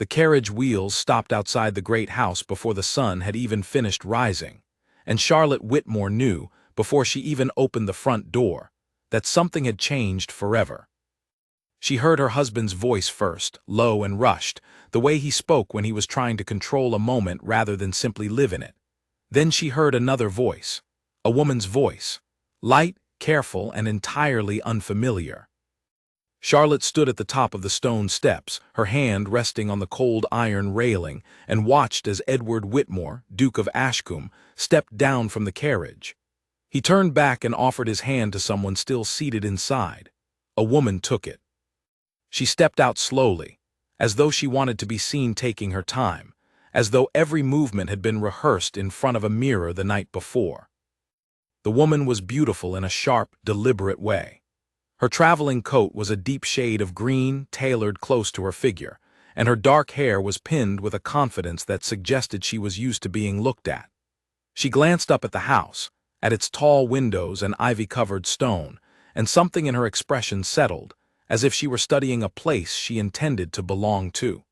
The carriage wheels stopped outside the great house before the sun had even finished rising, and Charlotte Whitmore knew, before she even opened the front door, that something had changed forever. She heard her husband's voice first, low and rushed, the way he spoke when he was trying to control a moment rather than simply live in it. Then she heard another voice, a woman's voice, light, careful, and entirely unfamiliar. Charlotte stood at the top of the stone steps, her hand resting on the cold iron railing, and watched as Edward Whitmore, Duke of Ashcombe, stepped down from the carriage. He turned back and offered his hand to someone still seated inside. A woman took it. She stepped out slowly, as though she wanted to be seen taking her time, as though every movement had been rehearsed in front of a mirror the night before. The woman was beautiful in a sharp, deliberate way. Her traveling coat was a deep shade of green, tailored close to her figure, and her dark hair was pinned with a confidence that suggested she was used to being looked at. She glanced up at the house, at its tall windows and ivy-covered stone, and something in her expression settled, as if she were studying a place she intended to belong to.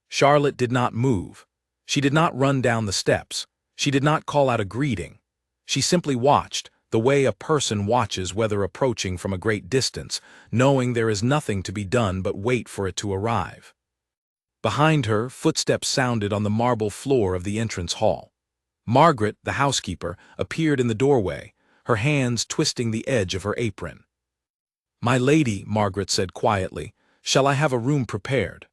Charlotte did not move. She did not run down the steps. She did not call out a greeting. She simply watched, the way a person watches weather approaching from a great distance, knowing there is nothing to be done but wait for it to arrive. Behind her, footsteps sounded on the marble floor of the entrance hall. Margaret, the housekeeper, appeared in the doorway, her hands twisting the edge of her apron. "My lady," Margaret said quietly, "shall I have a room prepared?"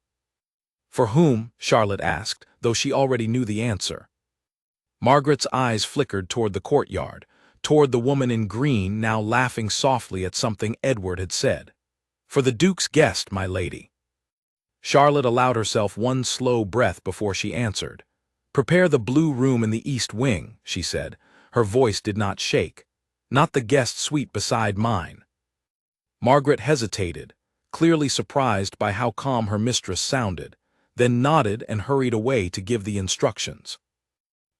"For whom?" Charlotte asked, though she already knew the answer. Margaret's eyes flickered toward the courtyard, toward the woman in green now laughing softly at something Edward had said. "For the Duke's guest, my lady." Charlotte allowed herself one slow breath before she answered. "Prepare the blue room in the east wing," she said. Her voice did not shake. "Not the guest suite beside mine." Margaret hesitated, clearly surprised by how calm her mistress sounded, then nodded and hurried away to give the instructions.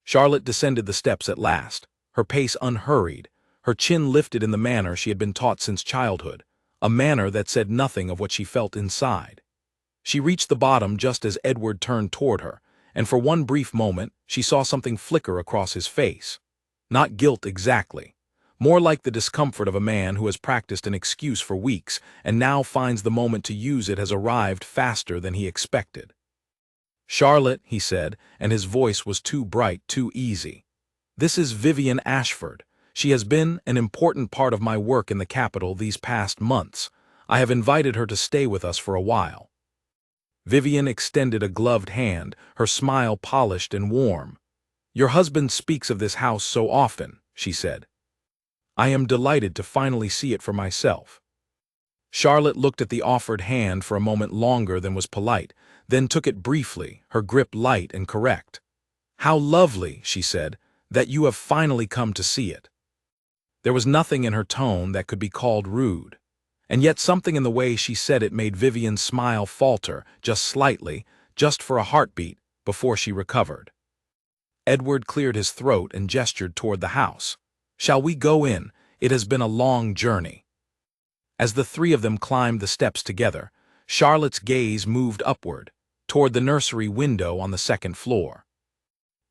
Charlotte descended the steps at last, her pace unhurried, her chin lifted in the manner she had been taught since childhood, a manner that said nothing of what she felt inside. She reached the bottom just as Edward turned toward her, and for one brief moment she saw something flicker across his face. Not guilt exactly, more like the discomfort of a man who has practiced an excuse for weeks and now finds the moment to use it has arrived faster than he expected. "Charlotte," he said, and his voice was too bright, too easy. "This is Vivian Ashford. She has been an important part of my work in the capital these past months. I have invited her to stay with us for a while." Vivian extended a gloved hand, her smile polished and warm. "Your husband speaks of this house so often," she said. "I am delighted to finally see it for myself." Charlotte looked at the offered hand for a moment longer than was polite, then took it briefly, her grip light and correct. "How lovely," she said, "that you have finally come to see it." There was nothing in her tone that could be called rude, and yet something in the way she said it made Vivian's smile falter, just slightly, just for a heartbeat, before she recovered. Edward cleared his throat and gestured toward the house. "Shall we go in? It has been a long journey." As the three of them climbed the steps together, Charlotte's gaze moved upward, toward the nursery window on the second floor.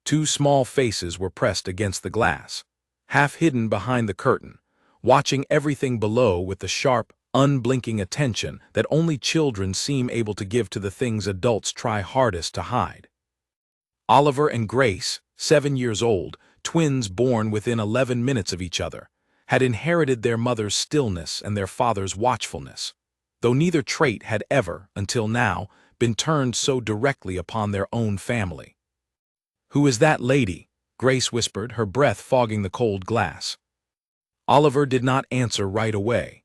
Two small faces were pressed against the glass, half hidden behind the curtain, watching everything below with the sharp, unblinking attention that only children seem able to give to the things adults try hardest to hide. Oliver and Grace, 7 years old, twins born within 11 minutes of each other, had inherited their mother's stillness and their father's watchfulness, though neither trait had ever, until now, been turned so directly upon their own family. "Who is that lady?" Grace whispered, her breath fogging the cold glass. Oliver did not answer right away.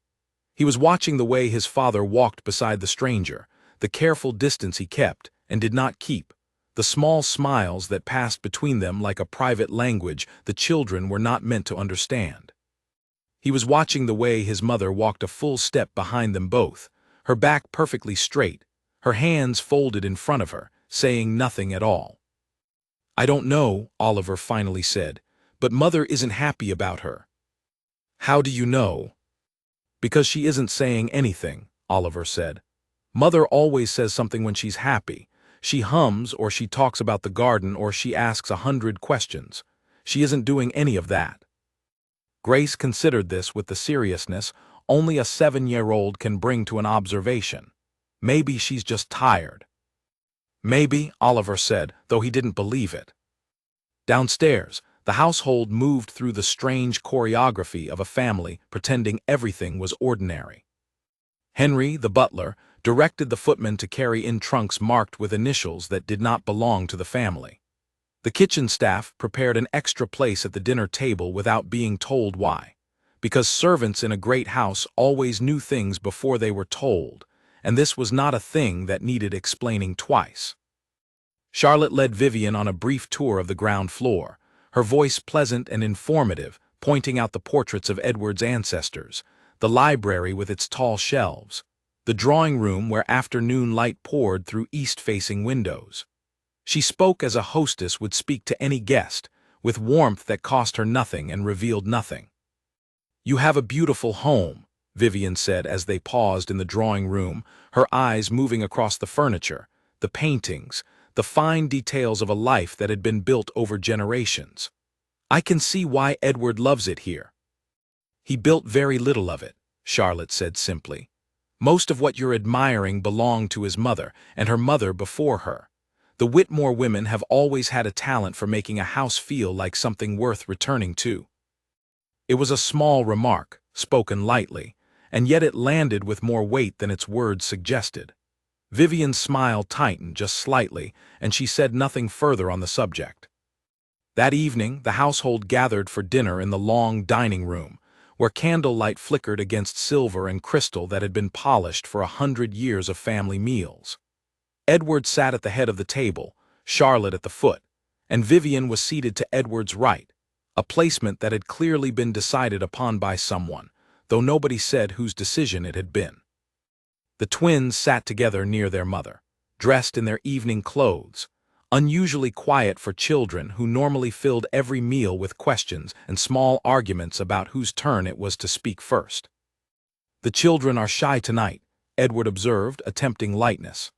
He was watching the way his father walked beside the stranger, the careful distance he kept and did not keep, the small smiles that passed between them like a private language the children were not meant to understand. He was watching the way his mother walked a full step behind them both, her back perfectly straight, her hands folded in front of her, saying nothing at all. "I don't know," Oliver finally said, "but Mother isn't happy about her." "How do you know?" "Because she isn't saying anything," Oliver said. "Mother always says something when she's happy. She hums, or she talks about the garden, or she asks 100 questions. She isn't doing any of that. Grace considered this with the seriousness only a 7-year-old can bring to an observation. Maybe she's just tired. Maybe, Oliver said, though he didn't believe it. Downstairs, the household moved through the strange choreography of a family pretending everything was ordinary. Henry, the butler, directed the footman to carry in trunks marked with initials that did not belong to the family. The kitchen staff prepared an extra place at the dinner table without being told why, because servants in a great house always knew things before they were told, and this was not a thing that needed explaining twice. Charlotte led Vivian on a brief tour of the ground floor, her voice pleasant and informative, pointing out the portraits of Edward's ancestors, the library with its tall shelves, the drawing room where afternoon light poured through east-facing windows. She spoke as a hostess would speak to any guest, with warmth that cost her nothing and revealed nothing. "You have a beautiful home," Vivian said as they paused in the drawing room, her eyes moving across the furniture, the paintings, the fine details of a life that had been built over generations. "I can see why Edward loves it here." "He built very little of it," Charlotte said simply. "Most of what you're admiring belonged to his mother, and her mother before her. The Whitmore women have always had a talent for making a house feel like something worth returning to." It was a small remark, spoken lightly, and yet it landed with more weight than its words suggested. Vivian's smile tightened just slightly, and she said nothing further on the subject. That evening, the household gathered for dinner in the long dining room, where candlelight flickered against silver and crystal that had been polished for 100 years of family meals. Edward sat at the head of the table, Charlotte at the foot, and Vivian was seated to Edward's right, a placement that had clearly been decided upon by someone, though nobody said whose decision it had been. The twins sat together near their mother, dressed in their evening clothes, unusually quiet for children who normally filled every meal with questions and small arguments about whose turn it was to speak first. "The children are shy tonight," Edward observed, attempting lightness.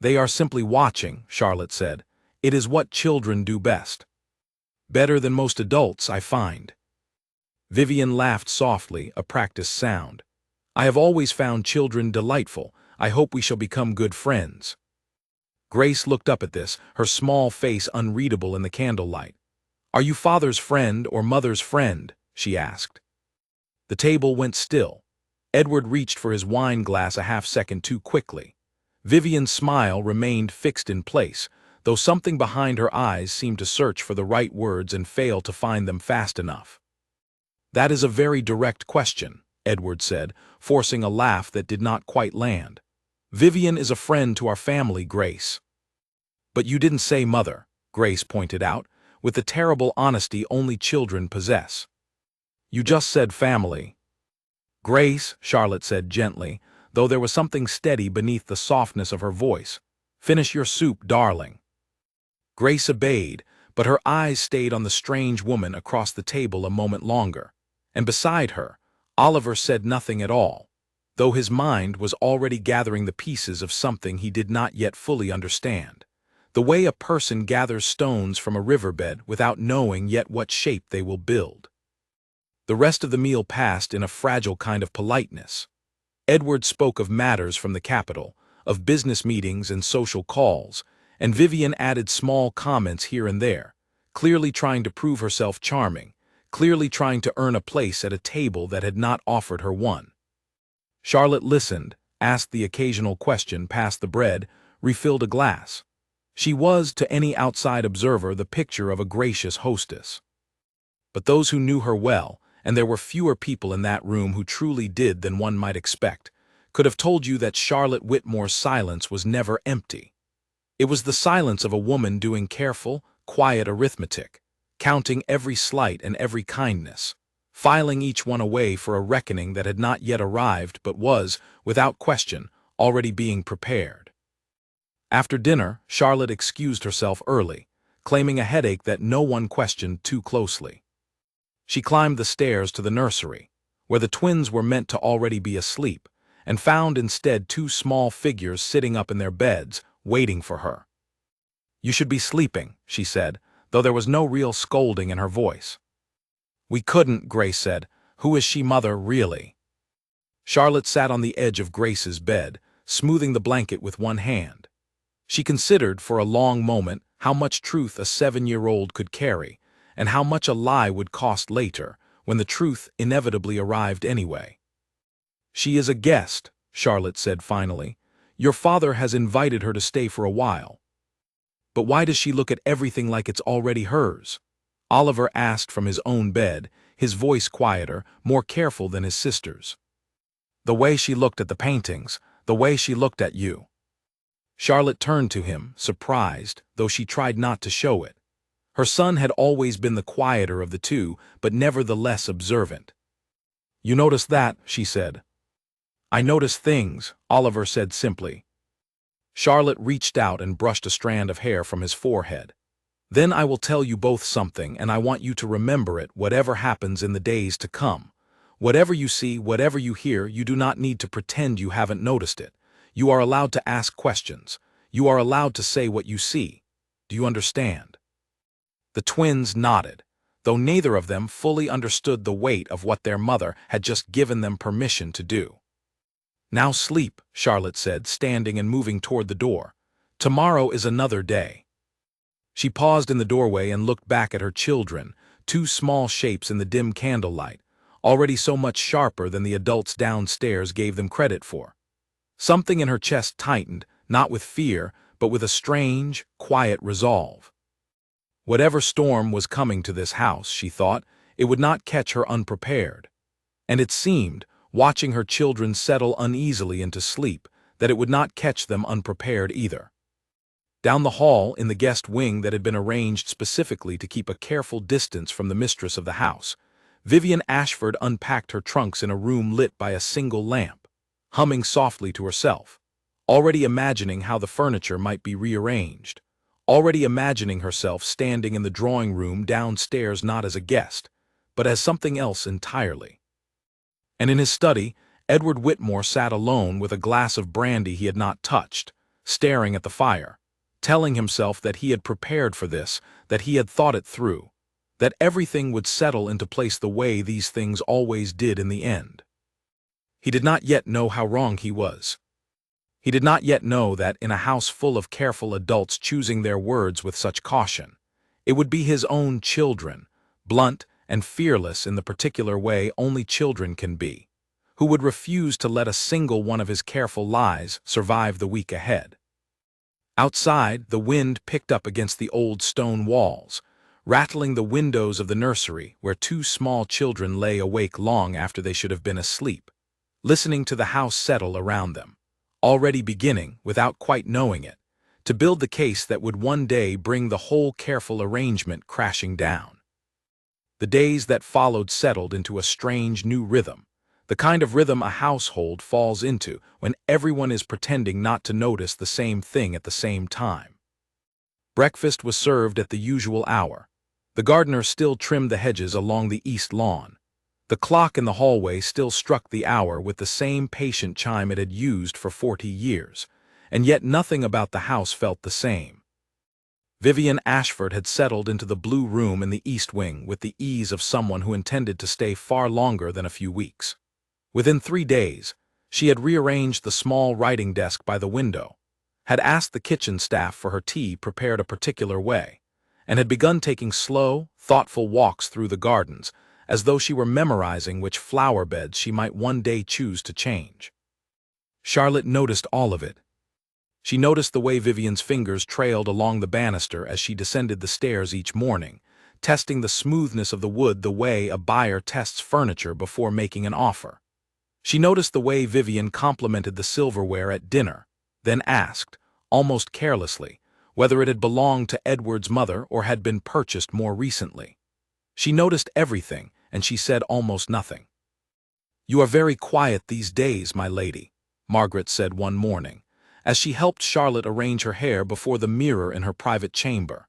"They are simply watching," Charlotte said. "It is what children do best. Better than most adults, I find." Vivian laughed softly, a practiced sound. "I have always found children delightful. I hope we shall become good friends." Grace looked up at this, her small face unreadable in the candlelight. "Are you father's friend or mother's friend?" she asked. The table went still. Edward reached for his wine glass a half-second too quickly. Vivian's smile remained fixed in place, though something behind her eyes seemed to search for the right words and fail to find them fast enough. "That is a very direct question," Edward said, forcing a laugh that did not quite land. "Vivian is a friend to our family, Grace." "But you didn't say mother," Grace pointed out, with the terrible honesty only children possess. "You just said family." "Grace," Charlotte said gently, though there was something steady beneath the softness of her voice, "finish your soup, darling." Grace obeyed, but her eyes stayed on the strange woman across the table a moment longer, and beside her, Oliver said nothing at all, though his mind was already gathering the pieces of something he did not yet fully understand, the way a person gathers stones from a riverbed without knowing yet what shape they will build. The rest of the meal passed in a fragile kind of politeness. Edward spoke of matters from the capital, of business meetings and social calls, and Vivian added small comments here and there, clearly trying to prove herself charming, clearly trying to earn a place at a table that had not offered her one. Charlotte listened, asked the occasional question, passed the bread, refilled a glass. She was, to any outside observer, the picture of a gracious hostess. But those who knew her well, and there were fewer people in that room who truly did than one might expect, could have told you that Charlotte Whitmore's silence was never empty. It was the silence of a woman doing careful, quiet arithmetic, counting every slight and every kindness, filing each one away for a reckoning that had not yet arrived but was, without question, already being prepared. After dinner, Charlotte excused herself early, claiming a headache that no one questioned too closely. She climbed the stairs to the nursery, where the twins were meant to already be asleep, and found instead two small figures sitting up in their beds, waiting for her. "You should be sleeping," she said, though there was no real scolding in her voice. "We couldn't," Grace said. "Who is she, mother, really?" Charlotte sat on the edge of Grace's bed, smoothing the blanket with one hand. She considered for a long moment how much truth a 7-year-old could carry, and how much a lie would cost later, when the truth inevitably arrived anyway. "She is a guest," Charlotte said finally. "Your father has invited her to stay for a while." "But why does she look at everything like it's already hers?" Oliver asked from his own bed, his voice quieter, more careful than his sister's. "The way she looked at the paintings, the way she looked at you." Charlotte turned to him, surprised, though she tried not to show it. Her son had always been the quieter of the two, but never the less observant. "You notice that?" she said. "I notice things," Oliver said simply. Charlotte reached out and brushed a strand of hair from his forehead. "Then I will tell you both something, and I want you to remember it whatever happens in the days to come. Whatever you see, whatever you hear, you do not need to pretend you haven't noticed it. You are allowed to ask questions. You are allowed to say what you see. Do you understand?" The twins nodded, though neither of them fully understood the weight of what their mother had just given them permission to do. "Now sleep," Charlotte said, standing and moving toward the door. "Tomorrow is another day." She paused in the doorway and looked back at her children, two small shapes in the dim candlelight, already so much sharper than the adults downstairs gave them credit for. Something in her chest tightened, not with fear, but with a strange, quiet resolve. Whatever storm was coming to this house, she thought, it would not catch her unprepared. And it seemed, watching her children settle uneasily into sleep, that it would not catch them unprepared either. Down the hall, in the guest wing that had been arranged specifically to keep a careful distance from the mistress of the house, Vivian Ashford unpacked her trunks in a room lit by a single lamp, humming softly to herself, already imagining how the furniture might be rearranged, already imagining herself standing in the drawing room downstairs not as a guest, but as something else entirely. And in his study, Edward Whitmore sat alone with a glass of brandy he had not touched, staring at the fire, telling himself that he had prepared for this, that he had thought it through, that everything would settle into place the way these things always did in the end. He did not yet know how wrong he was. He did not yet know that, in a house full of careful adults choosing their words with such caution, it would be his own children, blunt and fearless in the particular way only children can be, who would refuse to let a single one of his careful lies survive the week ahead. Outside, the wind picked up against the old stone walls, rattling the windows of the nursery where two small children lay awake long after they should have been asleep, listening to the house settle around them, already beginning, without quite knowing it, to build the case that would one day bring the whole careful arrangement crashing down. The days that followed settled into a strange new rhythm, the kind of rhythm a household falls into when everyone is pretending not to notice the same thing at the same time. Breakfast was served at the usual hour. The gardener still trimmed the hedges along the east lawn. The clock in the hallway still struck the hour with the same patient chime it had used for 40 years, and yet nothing about the house felt the same. Vivian Ashford had settled into the blue room in the east wing with the ease of someone who intended to stay far longer than a few weeks. Within 3 days, she had rearranged the small writing desk by the window, had asked the kitchen staff for her tea prepared a particular way, and had begun taking slow, thoughtful walks through the gardens, as though she were memorizing which flower beds she might one day choose to change. Charlotte noticed all of it. She noticed the way Vivian's fingers trailed along the banister as she descended the stairs each morning, testing the smoothness of the wood the way a buyer tests furniture before making an offer. She noticed the way Vivian complimented the silverware at dinner, then asked, almost carelessly, whether it had belonged to Edward's mother or had been purchased more recently. She noticed everything, and she said almost nothing. "You are very quiet these days, my lady," Margaret said one morning, as she helped Charlotte arrange her hair before the mirror in her private chamber.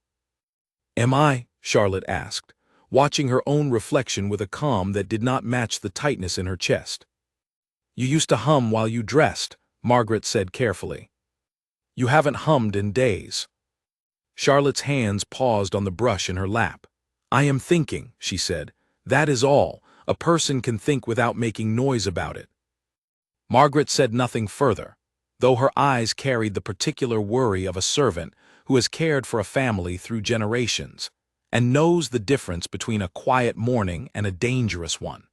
"Am I?" Charlotte asked, watching her own reflection with a calm that did not match the tightness in her chest. "You used to hum while you dressed," Margaret said carefully. You haven't hummed in days. Charlotte's hands paused on the brush in her lap. I am thinking, she said. That is all. A person can think without making noise about it. Margaret said nothing further, though her eyes carried the particular worry of a servant who has cared for a family through generations, and knows the difference between a quiet morning and a dangerous one.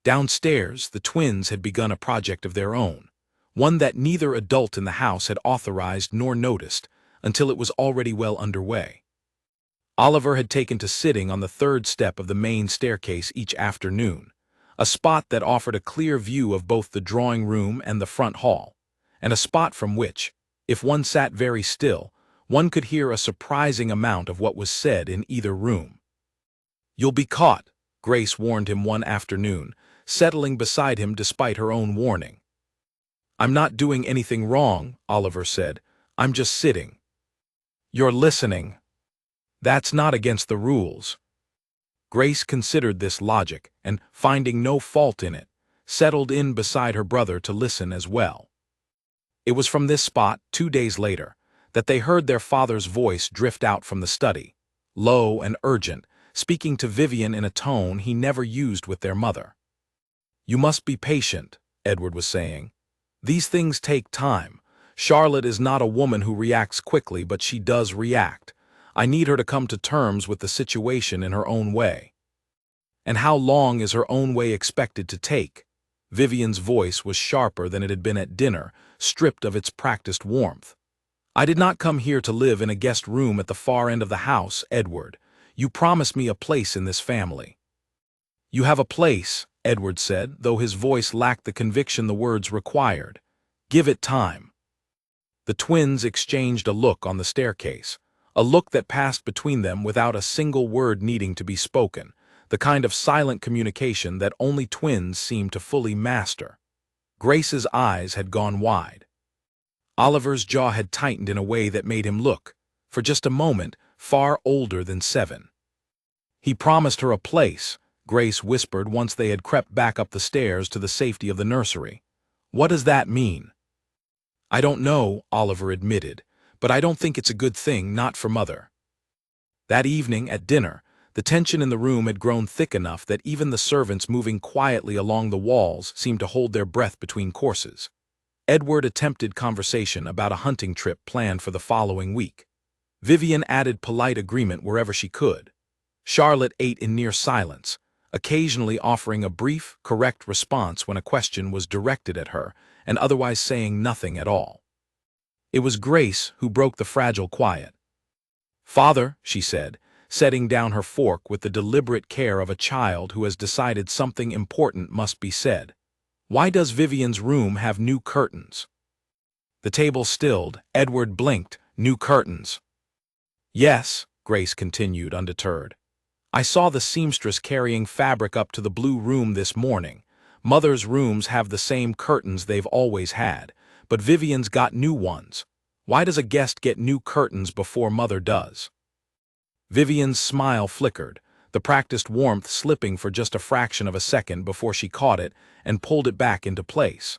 Downstairs, the twins had begun a project of their own, one that neither adult in the house had authorized nor noticed until it was already well underway. Oliver had taken to sitting on the third step of the main staircase each afternoon, a spot that offered a clear view of both the drawing room and the front hall, and a spot from which, if one sat very still, one could hear a surprising amount of what was said in either room. You'll be caught, Grace warned him one afternoon, settling beside him despite her own warning. I'm not doing anything wrong, Oliver said. I'm just sitting. You're listening. That's not against the rules. Grace considered this logic and, finding no fault in it, settled in beside her brother to listen as well. It was from this spot, 2 days later, that they heard their father's voice drift out from the study, low and urgent, speaking to Vivian in a tone he never used with their mother. You must be patient, Edward was saying. These things take time. Charlotte is not a woman who reacts quickly, but she does react. I need her to come to terms with the situation in her own way. And how long is her own way expected to take? Vivian's voice was sharper than it had been at dinner, stripped of its practiced warmth. I did not come here to live in a guest room at the far end of the house, Edward. You promised me a place in this family. You have a place, Edward said, though his voice lacked the conviction the words required. Give it time. The twins exchanged a look on the staircase, a look that passed between them without a single word needing to be spoken, the kind of silent communication that only twins seem to fully master. Grace's eyes had gone wide. Oliver's jaw had tightened in a way that made him look, for just a moment, far older than 7. He promised her a place, Grace whispered once they had crept back up the stairs to the safety of the nursery. What does that mean? I don't know, Oliver admitted, but I don't think it's a good thing, not for Mother. That evening, at dinner, the tension in the room had grown thick enough that even the servants moving quietly along the walls seemed to hold their breath between courses. Edward attempted conversation about a hunting trip planned for the following week. Vivian added polite agreement wherever she could. Charlotte ate in near silence, occasionally offering a brief, correct response when a question was directed at her, and otherwise saying nothing at all. It was Grace who broke the fragile quiet. Father, she said, setting down her fork with the deliberate care of a child who has decided something important must be said. Why does Vivian's room have new curtains? The table stilled. Edward blinked. New curtains. Yes, Grace continued, undeterred. I saw the seamstress carrying fabric up to the blue room this morning. Mother's rooms have the same curtains they've always had, but Vivian's got new ones. Why does a guest get new curtains before Mother does? Vivian's smile flickered, the practiced warmth slipping for just a fraction of a second before she caught it and pulled it back into place.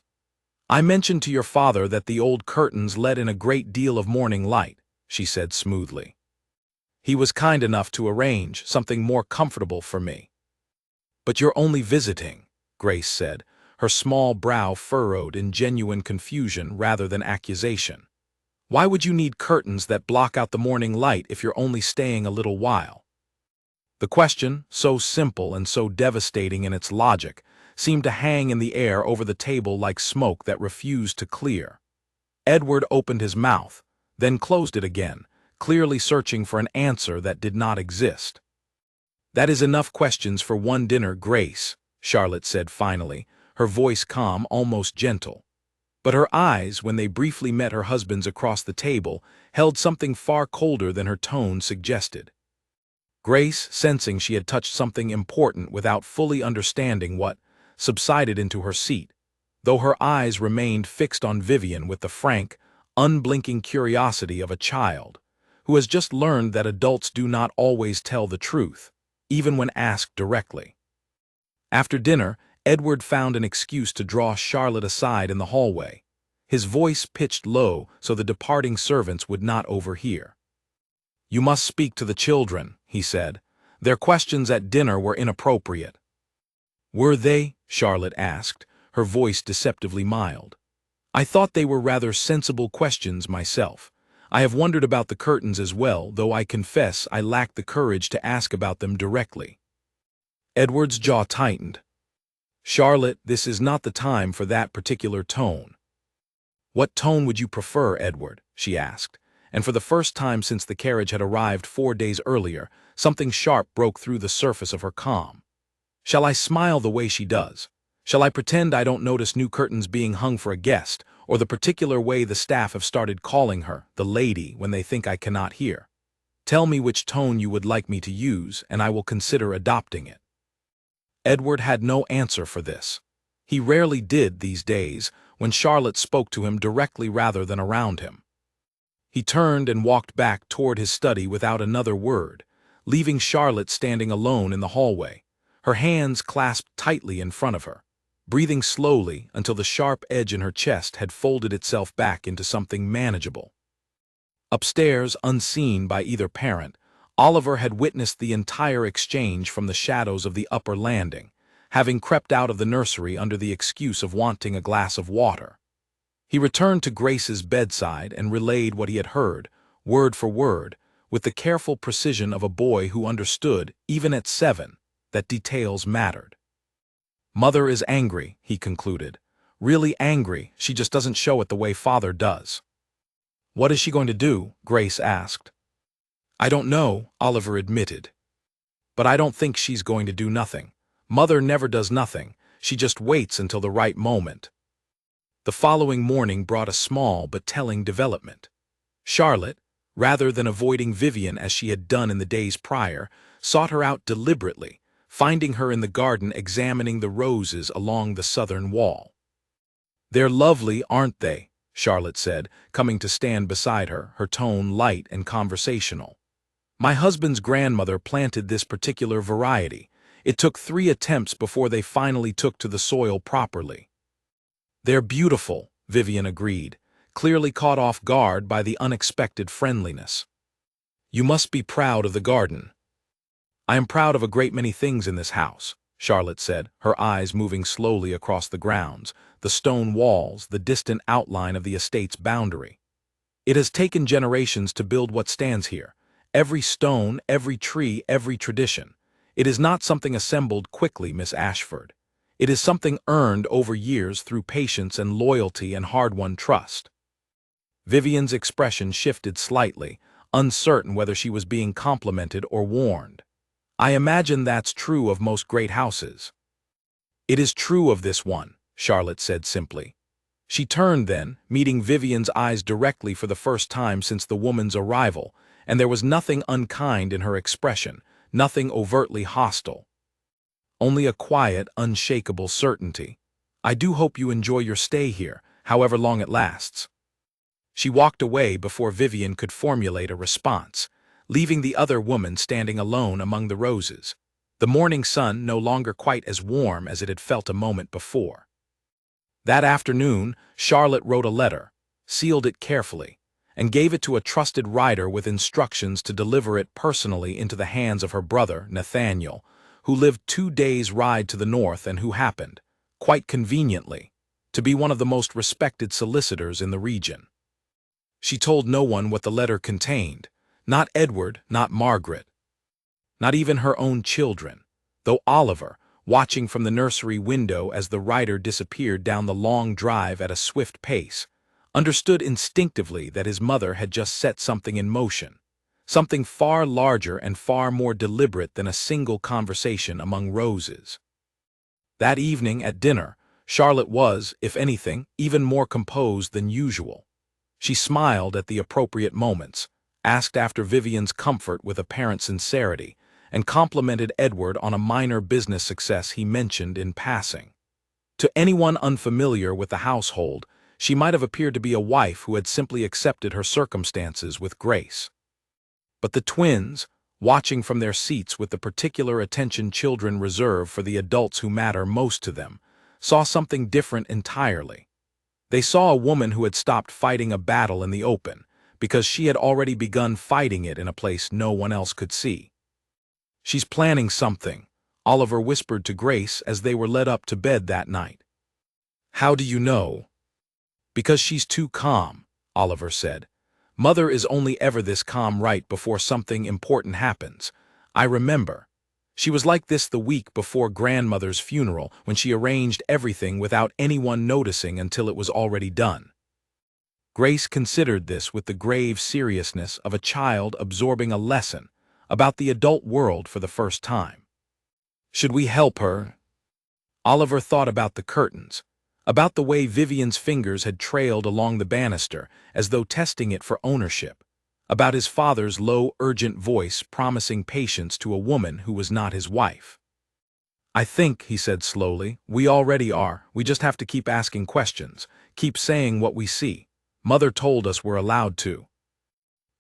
I mentioned to your father that the old curtains let in a great deal of morning light, she said smoothly. He was kind enough to arrange something more comfortable for me. But you're only visiting, Grace said, her small brow furrowed in genuine confusion rather than accusation. Why would you need curtains that block out the morning light if you're only staying a little while? The question, so simple and so devastating in its logic, seemed to hang in the air over the table like smoke that refused to clear. Edward opened his mouth, then closed it again, clearly searching for an answer that did not exist. That is enough questions for one dinner, Grace, Charlotte said finally, her voice calm, almost gentle. But her eyes, when they briefly met her husband's across the table, held something far colder than her tone suggested. Grace, sensing she had touched something important without fully understanding what, subsided into her seat, though her eyes remained fixed on Vivian with the frank, unblinking curiosity of a child, who has just learned that adults do not always tell the truth, even when asked directly. After dinner, Edward found an excuse to draw Charlotte aside in the hallway. his voice pitched low so the departing servants would not overhear. "You must speak to the children," he said. "Their questions at dinner were inappropriate." "Were they?" Charlotte asked, her voice deceptively mild. "I thought they were rather sensible questions myself. I have wondered about the curtains as well, though I confess I lacked the courage to ask about them directly." Edward's jaw tightened. "Charlotte, this is not the time for that particular tone." "What tone would you prefer, Edward?" she asked, and for the first time since the carriage had arrived 4 days earlier, something sharp broke through the surface of her calm. "Shall I smile the way she does? Shall I pretend I don't notice new curtains being hung for a guest, or the particular way the staff have started calling her, the lady, when they think I cannot hear? Tell me which tone you would like me to use, and I will consider adopting it." Edward had no answer for this. He rarely did these days, when Charlotte spoke to him directly rather than around him. He turned and walked back toward his study without another word, leaving Charlotte standing alone in the hallway, her hands clasped tightly in front of her, breathing slowly until the sharp edge in her chest had folded itself back into something manageable. Upstairs, unseen by either parent, Oliver had witnessed the entire exchange from the shadows of the upper landing, having crept out of the nursery under the excuse of wanting a glass of water. He returned to Grace's bedside and relayed what he had heard, word for word, with the careful precision of a boy who understood, even at 7, that details mattered. "Mother is angry," he concluded. "Really angry, she just doesn't show it the way Father does." "What is she going to do?" Grace asked. "I don't know," Oliver admitted. "But I don't think she's going to do nothing. Mother never does nothing, she just waits until the right moment." The following morning brought a small but telling development. Charlotte, rather than avoiding Vivian as she had done in the days prior, sought her out deliberately, finding her in the garden examining the roses along the southern wall. "They're lovely, aren't they?" Charlotte said, coming to stand beside her, her tone light and conversational. "My husband's grandmother planted this particular variety. It took 3 attempts before they finally took to the soil properly." "They're beautiful," Vivian agreed, clearly caught off guard by the unexpected friendliness. "You must be proud of the garden." "I am proud of a great many things in this house," Charlotte said, her eyes moving slowly across the grounds, the stone walls, the distant outline of the estate's boundary. "It has taken generations to build what stands here. Every stone, every tree, every tradition. It is not something assembled quickly, Miss Ashford. It is something earned over years through patience and loyalty and hard-won trust." Vivian's expression shifted slightly, uncertain whether she was being complimented or warned. "I imagine that's true of most great houses." "It is true of this one," Charlotte said simply. She turned then, meeting Vivian's eyes directly for the first time since the woman's arrival, and there was nothing unkind in her expression, nothing overtly hostile. Only a quiet, unshakable certainty. "I do hope you enjoy your stay here, however long it lasts." She walked away before Vivian could formulate a response, leaving the other woman standing alone among the roses, the morning sun no longer quite as warm as it had felt a moment before. That afternoon, Charlotte wrote a letter, sealed it carefully, and gave it to a trusted writer with instructions to deliver it personally into the hands of her brother, Nathaniel, who lived 2 days' ride to the north and who happened, quite conveniently, to be one of the most respected solicitors in the region. She told no one what the letter contained, not Edward, not Margaret, not even her own children, though Oliver, watching from the nursery window as the writer disappeared down the long drive at a swift pace, understood instinctively that his mother had just set something in motion, something far larger and far more deliberate than a single conversation among roses. That evening at dinner, Charlotte was, if anything, even more composed than usual. She smiled at the appropriate moments, asked after Vivian's comfort with apparent sincerity, and complimented Edward on a minor business success he mentioned in passing. To anyone unfamiliar with the household, she might have appeared to be a wife who had simply accepted her circumstances with grace. But the twins, watching from their seats with the particular attention children reserve for the adults who matter most to them, saw something different entirely. They saw a woman who had stopped fighting a battle in the open, because she had already begun fighting it in a place no one else could see. "She's planning something," Oliver whispered to Grace as they were led up to bed that night. "How do you know?" "Because she's too calm," Oliver said. "Mother is only ever this calm right before something important happens. I remember. She was like this the week before grandmother's funeral when she arranged everything without anyone noticing until it was already done." Grace considered this with the grave seriousness of a child absorbing a lesson about the adult world for the first time. "Should we help her?" Oliver thought about the curtains, about the way Vivian's fingers had trailed along the banister as though testing it for ownership, about his father's low, urgent voice promising patience to a woman who was not his wife. "I think," he said slowly, "we already are. We just have to keep asking questions, keep saying what we see. Mother told us we're allowed to."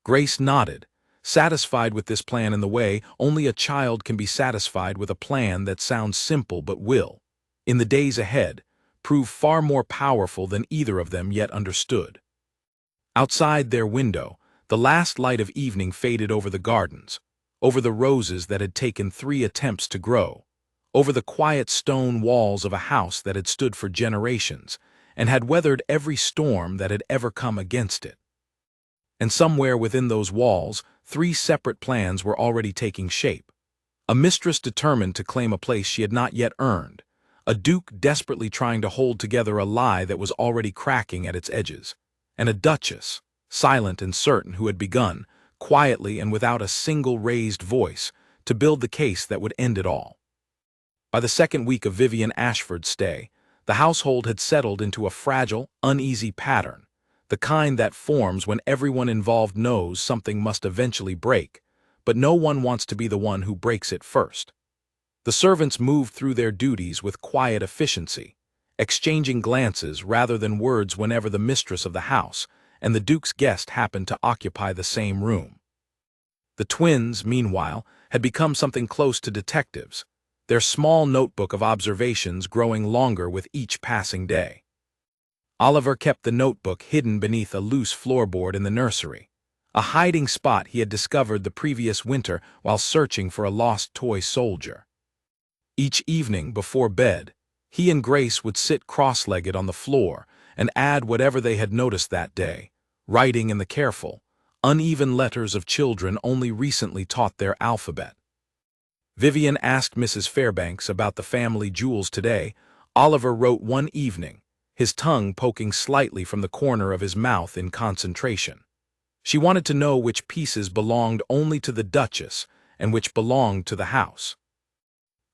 Grace nodded, satisfied with this plan in the way only a child can be satisfied with a plan that sounds simple but will, in the days ahead, prove far more powerful than either of them yet understood. Outside their window, the last light of evening faded over the gardens, over the roses that had taken 3 attempts to grow, over the quiet stone walls of a house that had stood for generations and had weathered every storm that had ever come against it. And somewhere within those walls, 3 separate plans were already taking shape. A mistress determined to claim a place she had not yet earned, a duke desperately trying to hold together a lie that was already cracking at its edges, and a duchess, silent and certain, who had begun, quietly and without a single raised voice, to build the case that would end it all. By the second week of Vivian Ashford's stay, the household had settled into a fragile, uneasy pattern, the kind that forms when everyone involved knows something must eventually break, but no one wants to be the one who breaks it first. The servants moved through their duties with quiet efficiency, exchanging glances rather than words whenever the mistress of the house and the Duke's guest happened to occupy the same room. The twins, meanwhile, had become something close to detectives, their small notebook of observations growing longer with each passing day. Oliver kept the notebook hidden beneath a loose floorboard in the nursery, a hiding spot he had discovered the previous winter while searching for a lost toy soldier. Each evening, before bed, he and Grace would sit cross-legged on the floor and add whatever they had noticed that day, writing in the careful, uneven letters of children only recently taught their alphabet. Vivian asked Mrs. Fairbanks about the family jewels today. Oliver wrote one evening, his tongue poking slightly from the corner of his mouth in concentration. She wanted to know which pieces belonged only to the Duchess and which belonged to the house.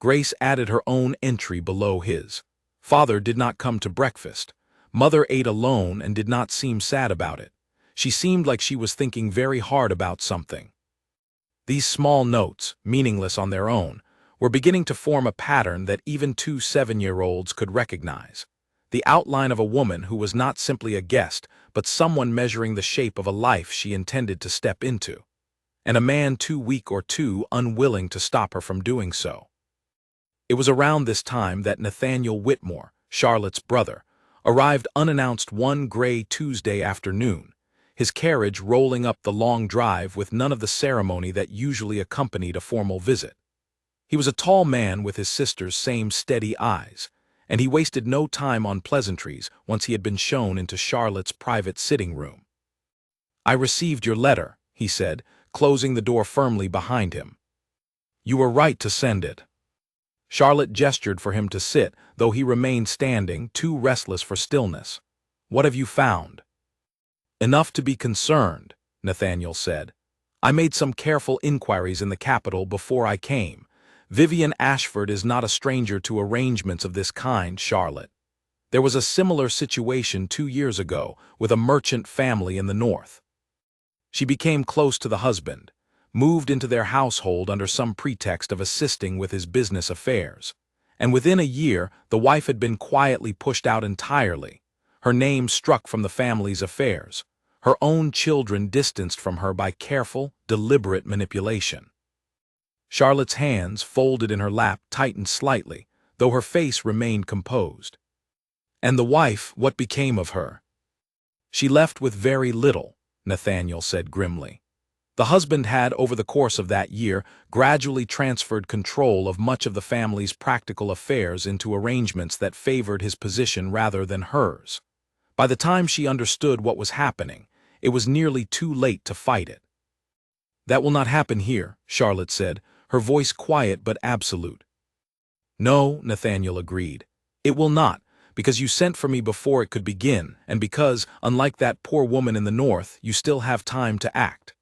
Grace added her own entry below his. Father did not come to breakfast. Mother ate alone and did not seem sad about it. She seemed like she was thinking very hard about something. These small notes, meaningless on their own, were beginning to form a pattern that even 2 7-year-olds could recognize. The outline of a woman who was not simply a guest, but someone measuring the shape of a life she intended to step into, and a man too weak or too unwilling to stop her from doing so. It was around this time that Nathaniel Whitmore, Charlotte's brother, arrived unannounced one gray Tuesday afternoon, his carriage rolling up the long drive with none of the ceremony that usually accompanied a formal visit. He was a tall man with his sister's same steady eyes, and he wasted no time on pleasantries once he had been shown into Charlotte's private sitting room. "I received your letter," he said, closing the door firmly behind him. "You were right to send it." Charlotte gestured for him to sit, though he remained standing, too restless for stillness. "What have you found?" "Enough to be concerned," Nathaniel said. "I made some careful inquiries in the capital before I came. Vivian Ashford is not a stranger to arrangements of this kind, Charlotte. There was a similar situation 2 years ago with a merchant family in the north. She became close to the husband, moved into their household under some pretext of assisting with his business affairs, and within a year the wife had been quietly pushed out entirely, her name struck from the family's affairs, her own children distanced from her by careful, deliberate manipulation." Charlotte's hands, folded in her lap, tightened slightly, though her face remained composed. And the wife, what became of her? She left with very little, Nathaniel said grimly. The husband had, over the course of that year, gradually transferred control of much of the family's practical affairs into arrangements that favored his position rather than hers. By the time she understood what was happening, it was nearly too late to fight it. "That will not happen here," Charlotte said, her voice quiet but absolute. "No," Nathaniel agreed. "It will not, because you sent for me before it could begin, and because, unlike that poor woman in the north, you still have time to act."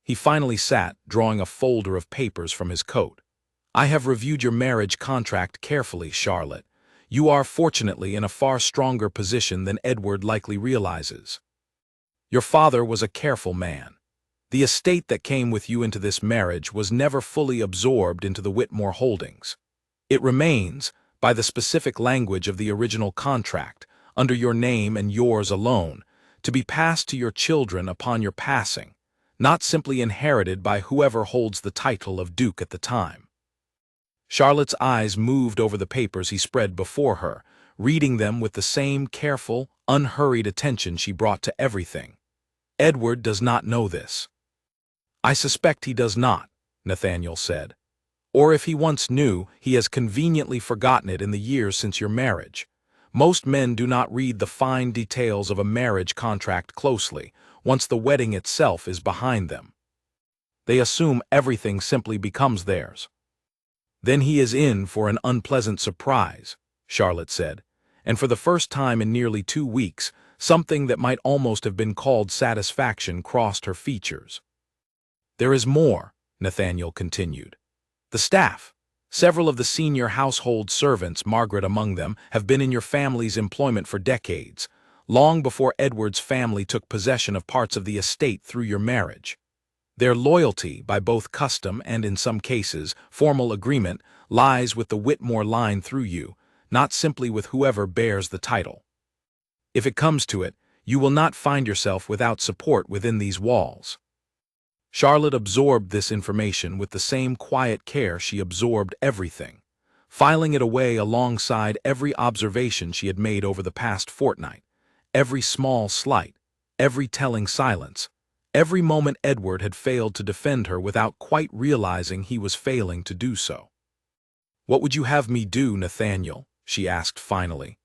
He finally sat, drawing a folder of papers from his coat. "I have reviewed your marriage contract carefully, Charlotte. You are, fortunately, in a far stronger position than Edward likely realizes. Your father was a careful man. The estate that came with you into this marriage was never fully absorbed into the Whitmore holdings. It remains, by the specific language of the original contract, under your name and yours alone, to be passed to your children upon your passing, not simply inherited by whoever holds the title of Duke at the time." Charlotte's eyes moved over the papers he spread before her, reading them with the same careful, unhurried attention she brought to everything. "Edward does not know this." "I suspect he does not," Nathaniel said. "Or if he once knew, he has conveniently forgotten it in the years since your marriage. Most men do not read the fine details of a marriage contract closely, once the wedding itself is behind them. They assume everything simply becomes theirs." "Then he is in for an unpleasant surprise," Charlotte said, and for the first time in nearly 2 weeks, something that might almost have been called satisfaction crossed her features. "There is more," Nathaniel continued. "The staff, several of the senior household servants, Margaret among them, have been in your family's employment for decades, long before Edward's family took possession of parts of the estate through your marriage. Their loyalty, by both custom and, in some cases, formal agreement, lies with the Whitmore line through you, not simply with whoever bears the title. If it comes to it, you will not find yourself without support within these walls." Charlotte absorbed this information with the same quiet care she absorbed everything, filing it away alongside every observation she had made over the past fortnight, every small slight, every telling silence, every moment Edward had failed to defend her without quite realizing he was failing to do so. "What would you have me do, Nathaniel?" she asked finally.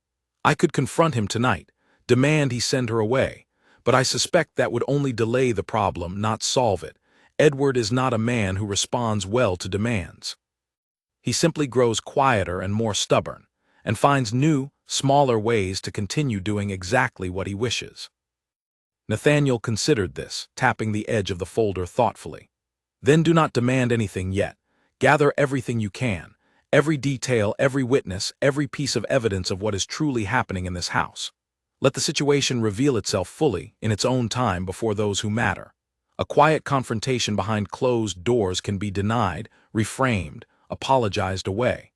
"I could confront him tonight, demand he send her away, but I suspect that would only delay the problem, not solve it. Edward is not a man who responds well to demands. He simply grows quieter and more stubborn, and finds new, smaller ways to continue doing exactly what he wishes." Nathaniel considered this, tapping the edge of the folder thoughtfully. "Then do not demand anything yet. Gather everything you can, every detail, every witness, every piece of evidence of what is truly happening in this house. Let the situation reveal itself fully, in its own time, before those who matter. A quiet confrontation behind closed doors can be denied, reframed, apologized away.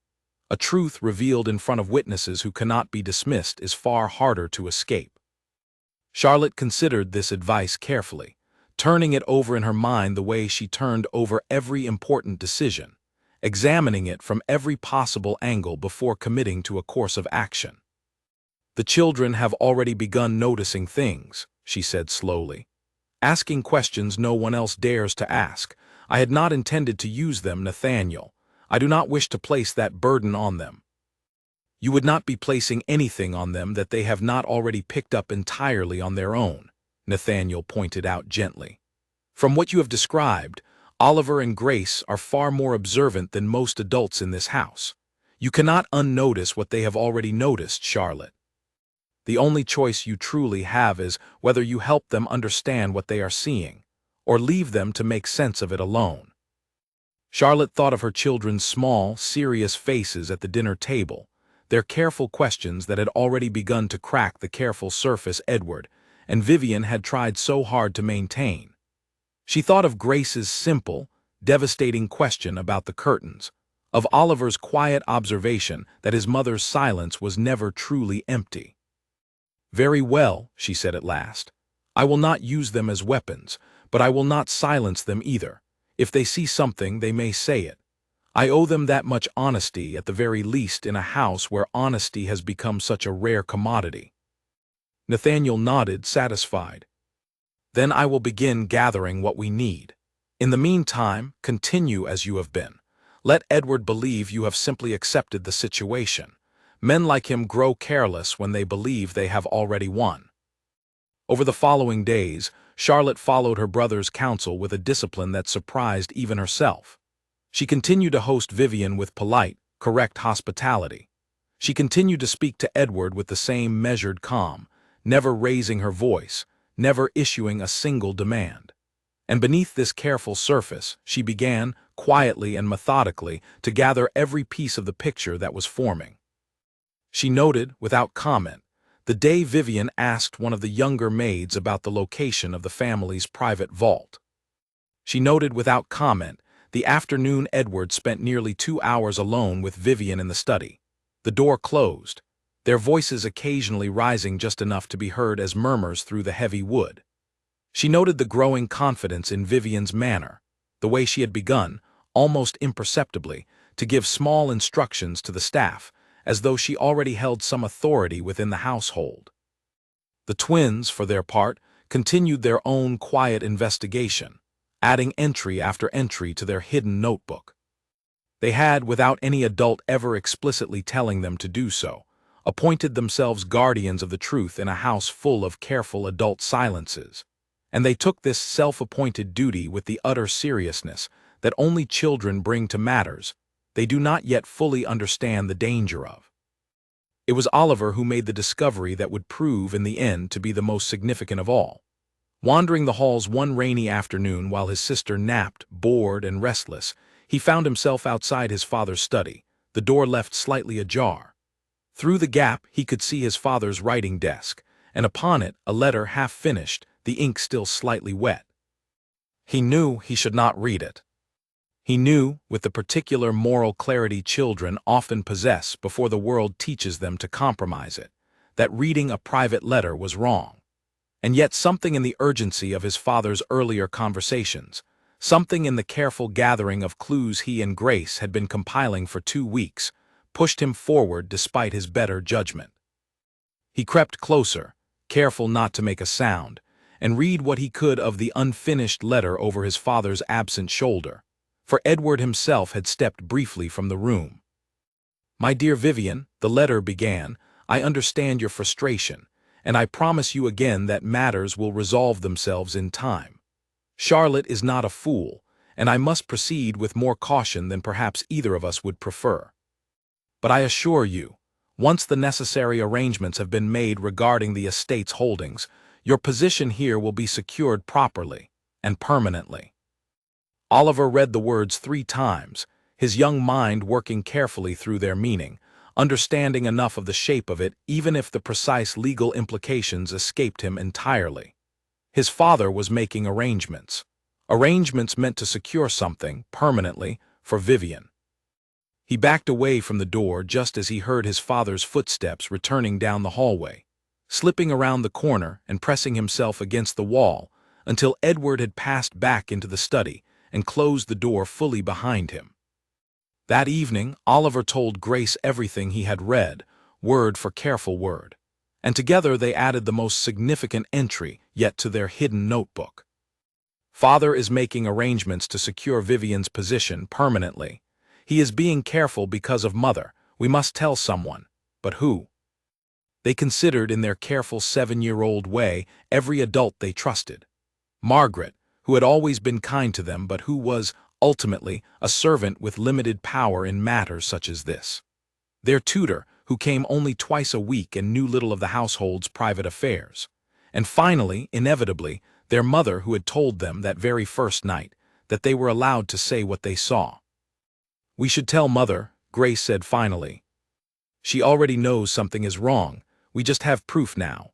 A truth revealed in front of witnesses who cannot be dismissed is far harder to escape." Charlotte considered this advice carefully, turning it over in her mind the way she turned over every important decision, examining it from every possible angle before committing to a course of action. "The children have already begun noticing things," she said slowly. "Asking questions no one else dares to ask. I had not intended to use them, Nathaniel. I do not wish to place that burden on them." "You would not be placing anything on them that they have not already picked up entirely on their own," Nathaniel pointed out gently. "From what you have described, Oliver and Grace are far more observant than most adults in this house. You cannot unnotice what they have already noticed, Charlotte. The only choice you truly have is whether you help them understand what they are seeing, or leave them to make sense of it alone." Charlotte thought of her children's small, serious faces at the dinner table, their careful questions that had already begun to crack the careful surface Edward and Vivian had tried so hard to maintain. She thought of Grace's simple, devastating question about the curtains, of Oliver's quiet observation that his mother's silence was never truly empty. "Very well," she said at last. "I will not use them as weapons, but I will not silence them either. If they see something, they may say it. I owe them that much honesty, at the very least, in a house where honesty has become such a rare commodity." Nathaniel nodded, satisfied. "Then I will begin gathering what we need. In the meantime, continue as you have been. Let Edward believe you have simply accepted the situation. Men like him grow careless when they believe they have already won." Over the following days, Charlotte followed her brother's counsel with a discipline that surprised even herself. She continued to host Vivian with polite, correct hospitality. She continued to speak to Edward with the same measured calm, never raising her voice, never issuing a single demand. And beneath this careful surface, she began, quietly and methodically, to gather every piece of the picture that was forming. She noted, without comment, the day Vivian asked one of the younger maids about the location of the family's private vault. She noted, without comment, the afternoon Edward spent nearly 2 hours alone with Vivian in the study. The door closed, their voices occasionally rising just enough to be heard as murmurs through the heavy wood. She noted the growing confidence in Vivian's manner, the way she had begun, almost imperceptibly, to give small instructions to the staff, as though she already held some authority within the household. The twins, for their part, continued their own quiet investigation, adding entry after entry to their hidden notebook. They had, without any adult ever explicitly telling them to do so, appointed themselves guardians of the truth in a house full of careful adult silences, and they took this self-appointed duty with the utter seriousness that only children bring to matters they do not yet fully understand the danger of. It was Oliver who made the discovery that would prove in the end to be the most significant of all. Wandering the halls one rainy afternoon while his sister napped, bored and restless, he found himself outside his father's study, the door left slightly ajar. Through the gap he could see his father's writing desk, and upon it a letter half finished, the ink still slightly wet. He knew he should not read it. He knew, with the particular moral clarity children often possess before the world teaches them to compromise it, that reading a private letter was wrong. And yet something in the urgency of his father's earlier conversations, something in the careful gathering of clues he and Grace had been compiling for 2 weeks, pushed him forward despite his better judgment. He crept closer, careful not to make a sound, and read what he could of the unfinished letter over his father's absent shoulder, for Edward himself had stepped briefly from the room. "My dear Vivian," the letter began, "I understand your frustration, and I promise you again that matters will resolve themselves in time. Charlotte is not a fool, and I must proceed with more caution than perhaps either of us would prefer. But I assure you, once the necessary arrangements have been made regarding the estate's holdings, your position here will be secured properly and permanently." Oliver read the words 3 times, his young mind working carefully through their meaning, understanding enough of the shape of it even if the precise legal implications escaped him entirely. His father was making arrangements meant to secure something, permanently, for Vivian. He backed away from the door just as he heard his father's footsteps returning down the hallway, slipping around the corner and pressing himself against the wall until Edward had passed back into the study and closed the door fully behind him. That evening, Oliver told Grace everything he had read, word for careful word, and together they added the most significant entry yet to their hidden notebook. "Father is making arrangements to secure Vivian's position permanently. He is being careful because of Mother. We must tell someone, but who?" They considered in their careful 7-year-old way every adult they trusted. Margaret, who had always been kind to them but who was, ultimately, a servant with limited power in matters such as this. Their tutor, who came only twice a week and knew little of the household's private affairs. And finally, inevitably, their mother who had told them that very first night that they were allowed to say what they saw. "We should tell Mother," Grace said finally. "She already knows something is wrong. We just have proof now."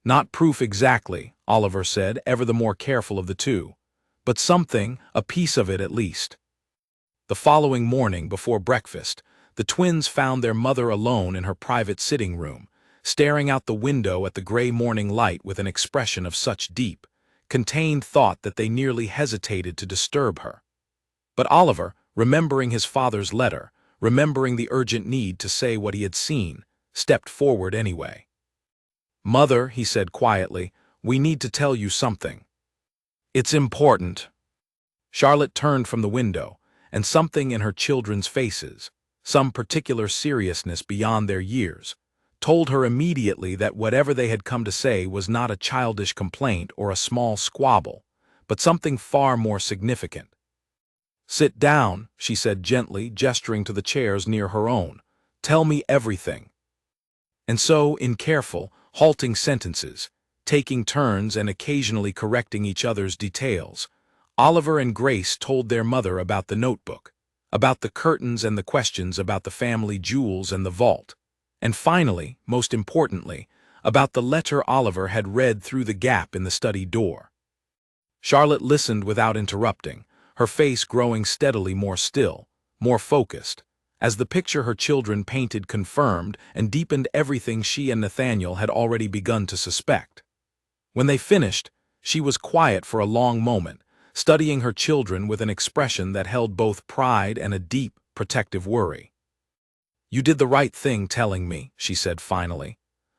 "Not proof exactly," Oliver said, ever the more careful of the two, "but something, a piece of it at least." The following morning, before breakfast, the twins found their mother alone in her private sitting room, staring out the window at the gray morning light with an expression of such deep, contained thought that they nearly hesitated to disturb her. But Oliver, remembering his father's letter, remembering the urgent need to say what he had seen, stepped forward anyway. "Mother," he said quietly, "we need to tell you something. It's important." Charlotte turned from the window, and something in her children's faces, some particular seriousness beyond their years, told her immediately that whatever they had come to say was not a childish complaint or a small squabble, but something far more significant. "Sit down," she said gently, gesturing to the chairs near her own. "Tell me everything." And so, in careful, halting sentences, taking turns and occasionally correcting each other's details, Oliver and Grace told their mother about the notebook, about the curtains and the questions about the family jewels and the vault, and finally, most importantly, about the letter Oliver had read through the gap in the study door. Charlotte listened without interrupting, her face growing steadily more still, more focused, as the picture her children painted confirmed and deepened everything she and Nathaniel had already begun to suspect. When they finished, she was quiet for a long moment, studying her children with an expression that held both pride and a deep, protective worry. "You did the right thing telling me," she said finally.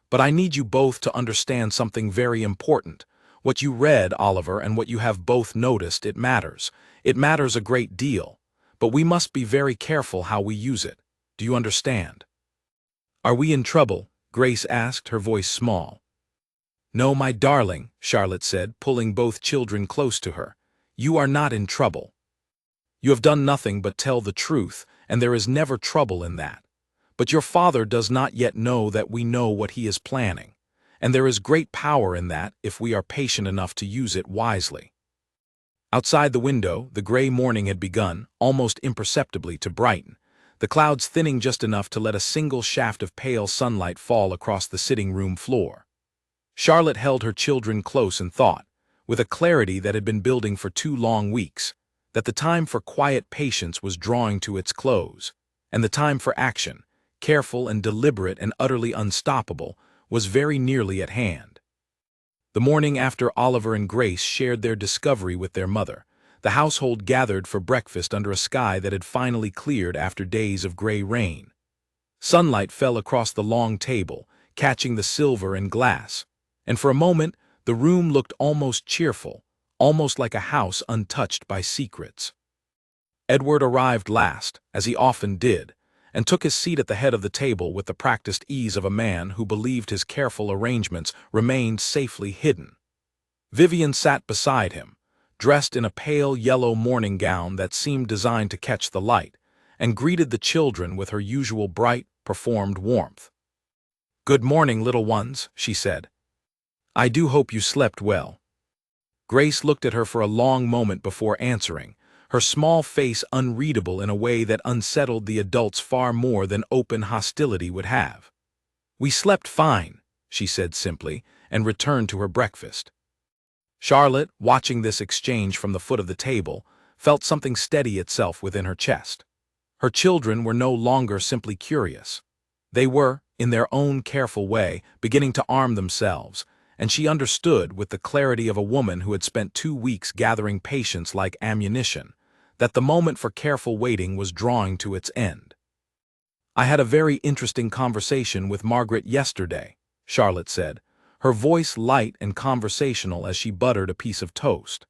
"But I need you both to understand something very important. What you read, Oliver, and what you have both noticed, it matters. It matters a great deal. But we must be very careful how we use it. Do you understand?" "Are we in trouble?" Grace asked, her voice small. "No, my darling," Charlotte said, pulling both children close to her. "You are not in trouble. You have done nothing but tell the truth, and there is never trouble in that. But your father does not yet know that we know what he is planning, and there is great power in that if we are patient enough to use it wisely." Outside the window, the gray morning had begun, almost imperceptibly, to brighten, the clouds thinning just enough to let a single shaft of pale sunlight fall across the sitting-room floor. Charlotte held her children close and thought, with a clarity that had been building for 2 long weeks, that the time for quiet patience was drawing to its close, and the time for action, careful and deliberate and utterly unstoppable, was very nearly at hand. The morning after Oliver and Grace shared their discovery with their mother, the household gathered for breakfast under a sky that had finally cleared after days of gray rain. Sunlight fell across the long table, catching the silver and glass, and for a moment the room looked almost cheerful, almost like a house untouched by secrets. Edward arrived last, as he often did, and took his seat at the head of the table with the practiced ease of a man who believed his careful arrangements remained safely hidden. Vivian sat beside him, dressed in a pale yellow morning gown that seemed designed to catch the light, and greeted the children with her usual bright, performed warmth. "Good morning, little ones," she said. "I do hope you slept well." Grace looked at her for a long moment before answering, her small face unreadable in a way that unsettled the adults far more than open hostility would have. "We slept fine," she said simply, and returned to her breakfast. Charlotte, watching this exchange from the foot of the table, felt something steady itself within her chest. Her children were no longer simply curious. They were, in their own careful way, beginning to arm themselves, and she understood, with the clarity of a woman who had spent 2 weeks gathering patience like ammunition, that the moment for careful waiting was drawing to its end. "I had a very interesting conversation with Margaret yesterday," Charlotte said, her voice light and conversational as she buttered a piece of toast.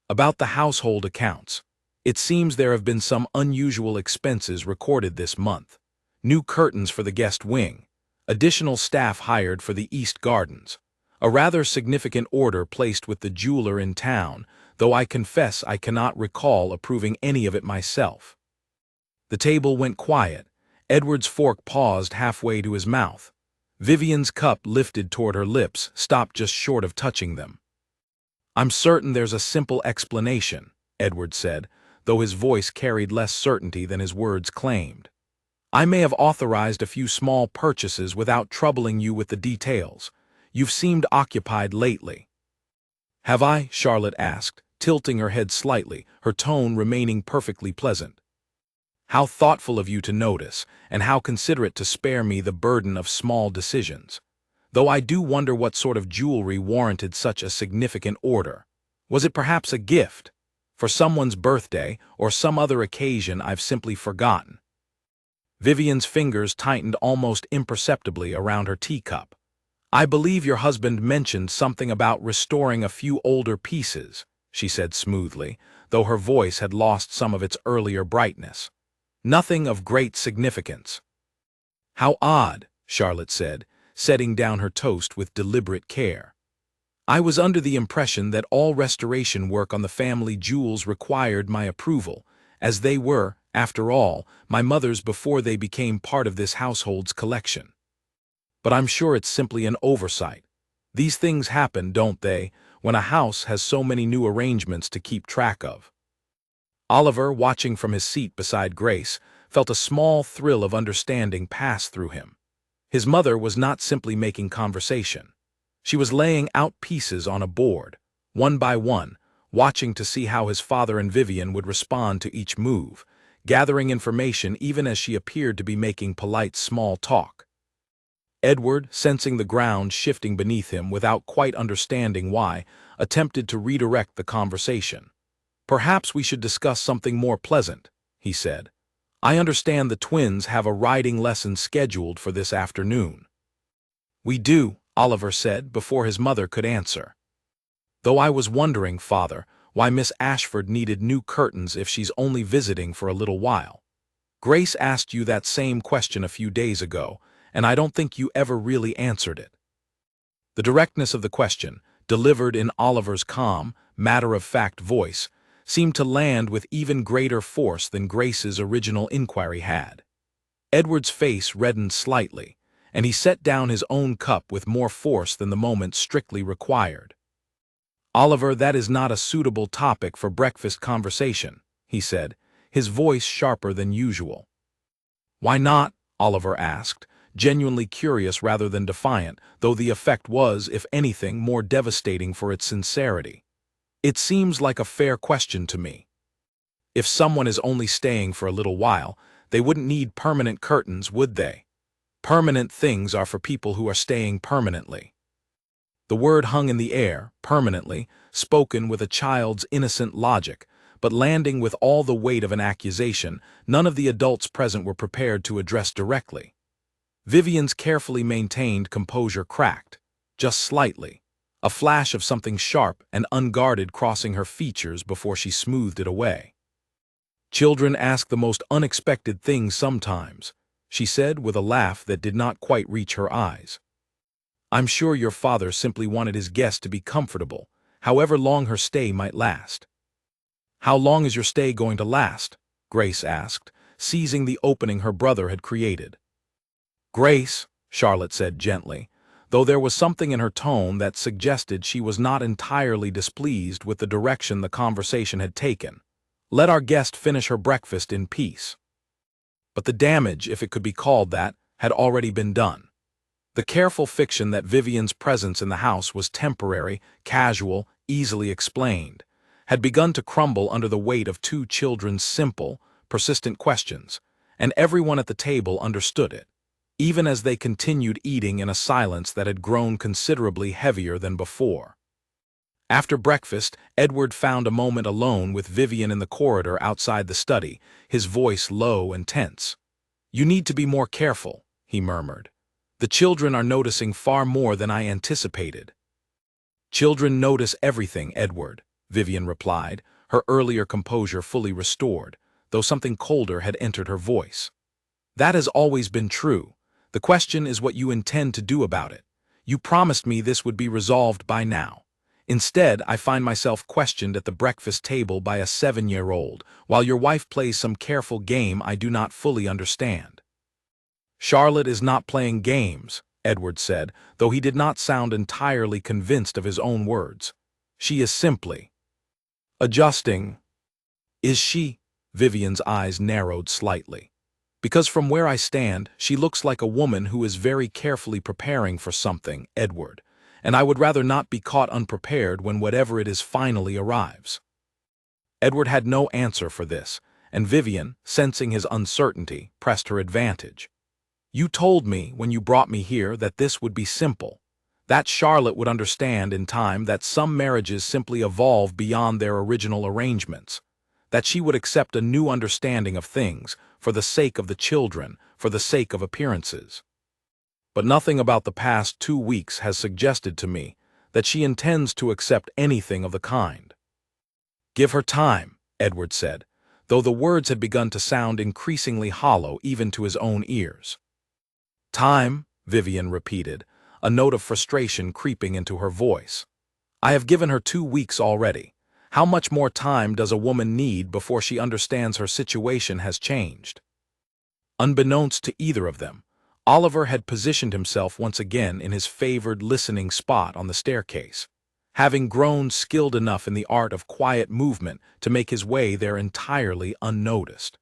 "About the household accounts. It seems there have been some unusual expenses recorded this month. New curtains for the guest wing, additional staff hired for the East Gardens, a rather significant order placed with the jeweler in town, though I confess I cannot recall approving any of it myself." The table went quiet. Edward's fork paused halfway to his mouth. Vivian's cup, lifted toward her lips, stopped just short of touching them. "I'm certain there's a simple explanation," Edward said, though his voice carried less certainty than his words claimed. "I may have authorized a few small purchases without troubling you with the details. You've seemed occupied lately." "Have I?" Charlotte asked, tilting her head slightly, her tone remaining perfectly pleasant. "How thoughtful of you to notice, and how considerate to spare me the burden of small decisions. Though I do wonder what sort of jewelry warranted such a significant order. Was it perhaps a gift? For someone's birthday or some other occasion I've simply forgotten. Vivian's fingers tightened almost imperceptibly around her teacup. I believe your husband mentioned something about restoring a few older pieces, she said smoothly, though her voice had lost some of its earlier brightness. Nothing of great significance. How odd, Charlotte said, setting down her toast with deliberate care. I was under the impression that all restoration work on the family jewels required my approval, as they were, after all, my mother's before they became part of this household's collection. But I'm sure it's simply an oversight. These things happen, don't they, when a house has so many new arrangements to keep track of. Oliver, watching from his seat beside Grace, felt a small thrill of understanding pass through him. His mother was not simply making conversation. She was laying out pieces on a board, one by one, watching to see how his father and Vivian would respond to each move, gathering information even as she appeared to be making polite small talk. Edward, sensing the ground shifting beneath him without quite understanding why, attempted to redirect the conversation. Perhaps we should discuss something more pleasant, he said. I understand the twins have a riding lesson scheduled for this afternoon. We do, Oliver said before his mother could answer. Though I was wondering, Father, why Miss Ashford needed new curtains if she's only visiting for a little while. Grace asked you that same question a few days ago, and I don't think you ever really answered it. The directness of the question, delivered in Oliver's calm, matter-of-fact voice, seemed to land with even greater force than Grace's original inquiry had. Edward's face reddened slightly, and he set down his own cup with more force than the moment strictly required. Oliver, that is not a suitable topic for breakfast conversation, he said, his voice sharper than usual. Why not? Oliver asked, genuinely curious rather than defiant, though the effect was, if anything, more devastating for its sincerity. It seems like a fair question to me. If someone is only staying for a little while, they wouldn't need permanent curtains, would they? Permanent things are for people who are staying permanently. The word hung in the air, permanently, spoken with a child's innocent logic, but landing with all the weight of an accusation none of the adults present were prepared to address directly. Vivian's carefully maintained composure cracked, just slightly, a flash of something sharp and unguarded crossing her features before she smoothed it away. Children ask the most unexpected things sometimes, she said with a laugh that did not quite reach her eyes. I'm sure your father simply wanted his guest to be comfortable, however long her stay might last. How long is your stay going to last? Grace asked, seizing the opening her brother had created. Grace, Charlotte said gently, though there was something in her tone that suggested she was not entirely displeased with the direction the conversation had taken. Let our guest finish her breakfast in peace. But the damage, if it could be called that, had already been done. The careful fiction that Vivian's presence in the house was temporary, casual, easily explained, had begun to crumble under the weight of two children's simple, persistent questions, and everyone at the table understood it, even as they continued eating in a silence that had grown considerably heavier than before. After breakfast, Edward found a moment alone with Vivian in the corridor outside the study, his voice low and tense. You need to be more careful, he murmured. The children are noticing far more than I anticipated. Children notice everything, Edward, Vivian replied, her earlier composure fully restored, though something colder had entered her voice. That has always been true. The question is what you intend to do about it. You promised me this would be resolved by now. Instead, I find myself questioned at the breakfast table by a 7-year-old, while your wife plays some careful game I do not fully understand. Charlotte is not playing games, Edward said, though he did not sound entirely convinced of his own words. She is simply adjusting. Is she? Vivian's eyes narrowed slightly. Because from where I stand, she looks like a woman who is very carefully preparing for something, Edward, and I would rather not be caught unprepared when whatever it is finally arrives. Edward had no answer for this, and Vivian, sensing his uncertainty, pressed her advantage. You told me when you brought me here that this would be simple. That Charlotte would understand in time that some marriages simply evolve beyond their original arrangements, that she would accept a new understanding of things for the sake of the children, for the sake of appearances. But nothing about the past 2 weeks has suggested to me that she intends to accept anything of the kind. Give her time, Edward said, though the words had begun to sound increasingly hollow even to his own ears. Time, Vivian repeated, a note of frustration creeping into her voice. I have given her 2 weeks already. How much more time does a woman need before she understands her situation has changed? Unbeknownst to either of them, Oliver had positioned himself once again in his favored listening spot on the staircase, having grown skilled enough in the art of quiet movement to make his way there entirely unnoticed.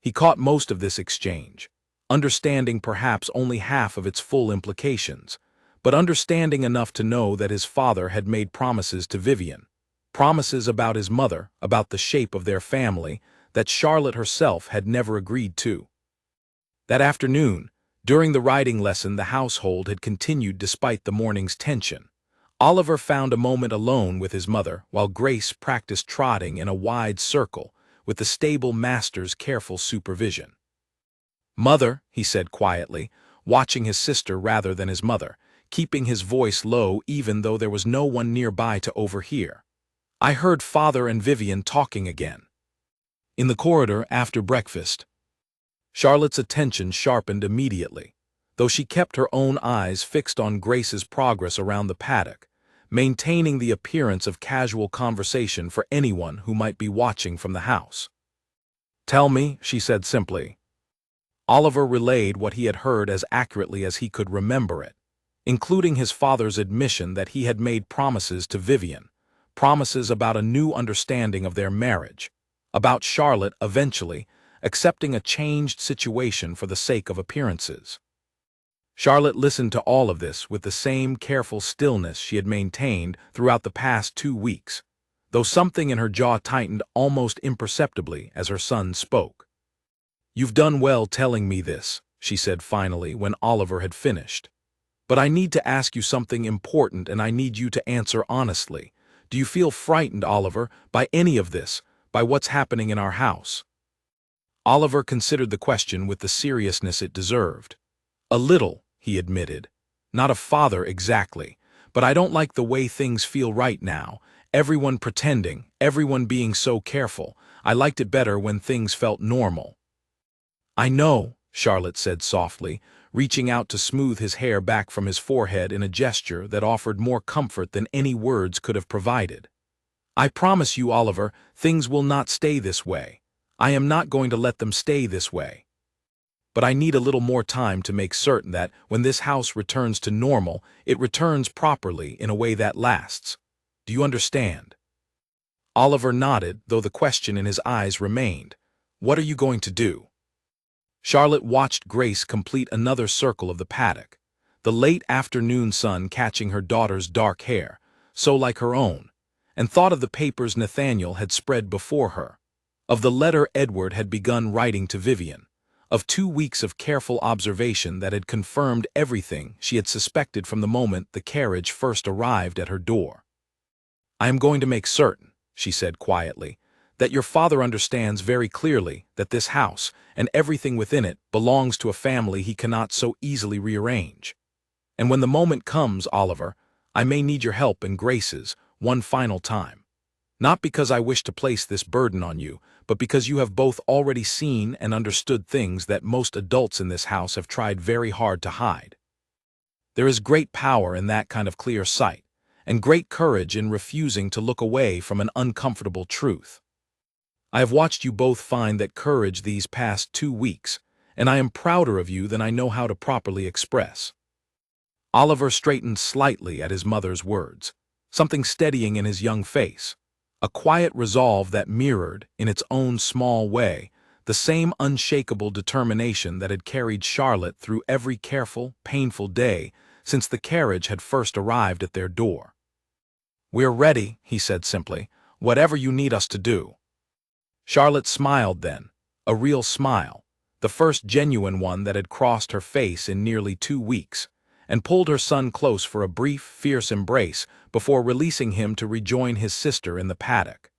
He caught most of this exchange, understanding perhaps only half of its full implications, but understanding enough to know that his father had made promises to Vivian, promises about his mother, about the shape of their family, that Charlotte herself had never agreed to. That afternoon, during the riding lesson the household had continued despite the morning's tension, Oliver found a moment alone with his mother while Grace practiced trotting in a wide circle with the stable master's careful supervision. "Mother," he said quietly, watching his sister rather than his mother, keeping his voice low even though there was no one nearby to overhear. "I heard Father and Vivian talking again." In the corridor after breakfast. Charlotte's attention sharpened immediately, though she kept her own eyes fixed on Grace's progress around the paddock, maintaining the appearance of casual conversation for anyone who might be watching from the house. "Tell me," she said simply. Oliver relayed what he had heard as accurately as he could remember it, including his father's admission that he had made promises to Vivian, promises about a new understanding of their marriage, about Charlotte eventually accepting a changed situation for the sake of appearances. Charlotte listened to all of this with the same careful stillness she had maintained throughout the past 2 weeks, though something in her jaw tightened almost imperceptibly as her son spoke. "You've done well telling me this," she said finally when Oliver had finished. "But I need to ask you something important and I need you to answer honestly. Do you feel frightened, Oliver, by any of this, by what's happening in our house?" Oliver considered the question with the seriousness it deserved. "A little," he admitted. "Not a father exactly, but I don't like the way things feel right now. Everyone pretending, everyone being so careful. I liked it better when things felt normal." "I know," Charlotte said softly, reaching out to smooth his hair back from his forehead in a gesture that offered more comfort than any words could have provided. "I promise you, Oliver, things will not stay this way. I am not going to let them stay this way. But I need a little more time to make certain that, when this house returns to normal, it returns properly in a way that lasts. Do you understand?" Oliver nodded, though the question in his eyes remained. "What are you going to do?" Charlotte watched Grace complete another circle of the paddock, the late afternoon sun catching her daughter's dark hair, so like her own, and thought of the papers Nathaniel had spread before her, of the letter Edward had begun writing to Vivian, of 2 weeks of careful observation that had confirmed everything she had suspected from the moment the carriage first arrived at her door. "I am going to make certain," she said quietly, "that your father understands very clearly that this house, and everything within it, belongs to a family he cannot so easily rearrange. And when the moment comes, Oliver, I may need your help and Grace's, one final time. Not because I wish to place this burden on you, but because you have both already seen and understood things that most adults in this house have tried very hard to hide. There is great power in that kind of clear sight, and great courage in refusing to look away from an uncomfortable truth. I have watched you both find that courage these past 2 weeks, and I am prouder of you than I know how to properly express." Oliver straightened slightly at his mother's words, something steadying in his young face, a quiet resolve that mirrored, in its own small way, the same unshakable determination that had carried Charlotte through every careful, painful day since the carriage had first arrived at their door. "We're ready," he said simply, "whatever you need us to do." Charlotte smiled then, a real smile, the first genuine one that had crossed her face in nearly 2 weeks, and pulled her son close for a brief, fierce embrace before releasing him to rejoin his sister in the paddock.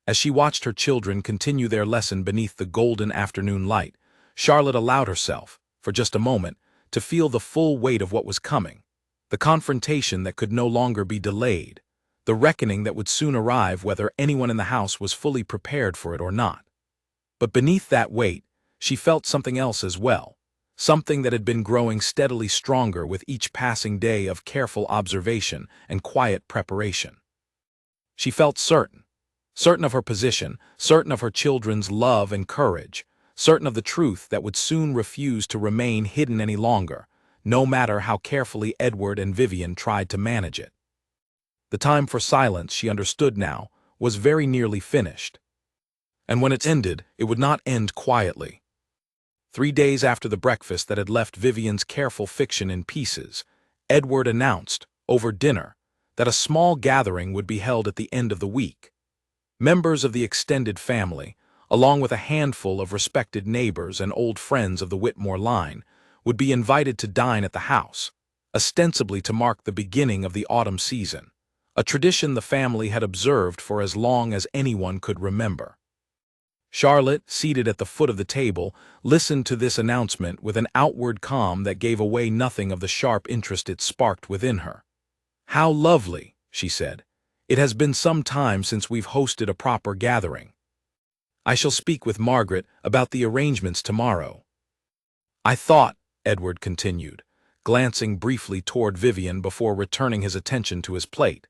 As she watched her children continue their lesson beneath the golden afternoon light, Charlotte allowed herself, for just a moment, to feel the full weight of what was coming, the confrontation that could no longer be delayed, the reckoning that would soon arrive whether anyone in the house was fully prepared for it or not. But beneath that weight, she felt something else as well, something that had been growing steadily stronger with each passing day of careful observation and quiet preparation. She felt certain of her position, certain of her children's love and courage, certain of the truth that would soon refuse to remain hidden any longer, no matter how carefully Edward and Vivian tried to manage it. The time for silence, she understood now, was very nearly finished. And when it ended, it would not end quietly. 3 days after the breakfast that had left Vivian's careful fiction in pieces, Edward announced, over dinner, that a small gathering would be held at the end of the week. Members of the extended family, along with a handful of respected neighbors and old friends of the Whitmore line, would be invited to dine at the house, ostensibly to mark the beginning of the autumn season, a tradition the family had observed for as long as anyone could remember. Charlotte, seated at the foot of the table, listened to this announcement with an outward calm that gave away nothing of the sharp interest it sparked within her. "How lovely," she said. "It has been some time since we've hosted a proper gathering. I shall speak with Margaret about the arrangements tomorrow." "I thought," Edward continued, glancing briefly toward Vivian before returning his attention to his plate,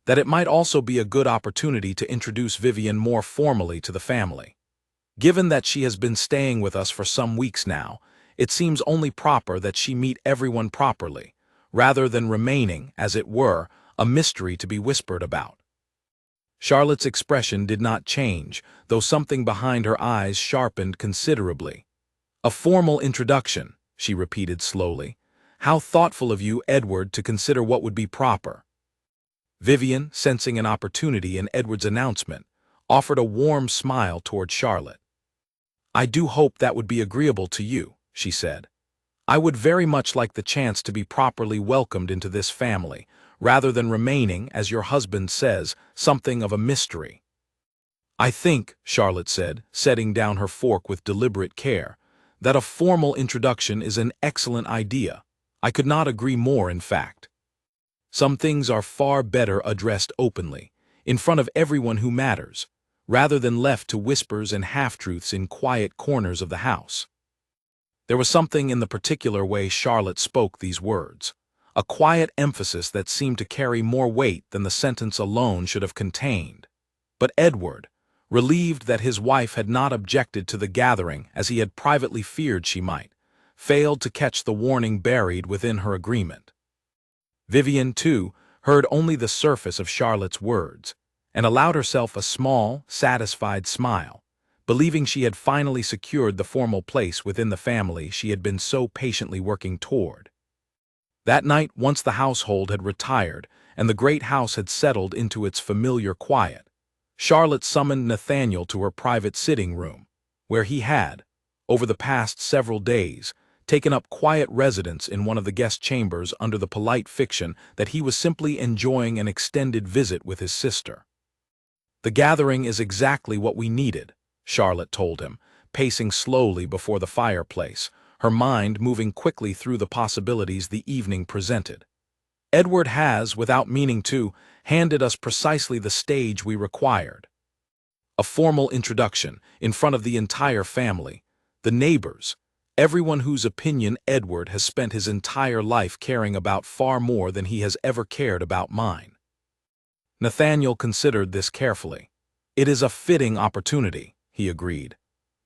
"that it might also be a good opportunity to introduce Vivian more formally to the family. Given that she has been staying with us for some weeks now, it seems only proper that she meet everyone properly, rather than remaining, as it were, a mystery to be whispered about." Charlotte's expression did not change, though something behind her eyes sharpened considerably. "A formal introduction," she repeated slowly. "How thoughtful of you, Edward, to consider what would be proper." Vivian, sensing an opportunity in Edward's announcement, offered a warm smile toward Charlotte. "I do hope that would be agreeable to you," she said. "I would very much like the chance to be properly welcomed into this family, rather than remaining, as your husband says, something of a mystery." "I think," Charlotte said, setting down her fork with deliberate care, "that a formal introduction is an excellent idea. I could not agree more, in fact. Some things are far better addressed openly, in front of everyone who matters, rather than left to whispers and half-truths in quiet corners of the house." There was something in the particular way Charlotte spoke these words, a quiet emphasis that seemed to carry more weight than the sentence alone should have contained. But Edward, relieved that his wife had not objected to the gathering as he had privately feared she might, failed to catch the warning buried within her agreement. Vivian, too, heard only the surface of Charlotte's words, and allowed herself a small, satisfied smile, believing she had finally secured the formal place within the family she had been so patiently working toward. That night, once the household had retired and the great house had settled into its familiar quiet, Charlotte summoned Nathaniel to her private sitting room, where he had, over the past several days, taken up quiet residence in one of the guest chambers under the polite fiction that he was simply enjoying an extended visit with his sister. "The gathering is exactly what we needed," Charlotte told him, pacing slowly before the fireplace, her mind moving quickly through the possibilities the evening presented. "Edward has, without meaning to, handed us precisely the stage we required. A formal introduction, in front of the entire family, the neighbors, everyone whose opinion Edward has spent his entire life caring about far more than he has ever cared about mine." Nathaniel considered this carefully. "It is a fitting opportunity," he agreed.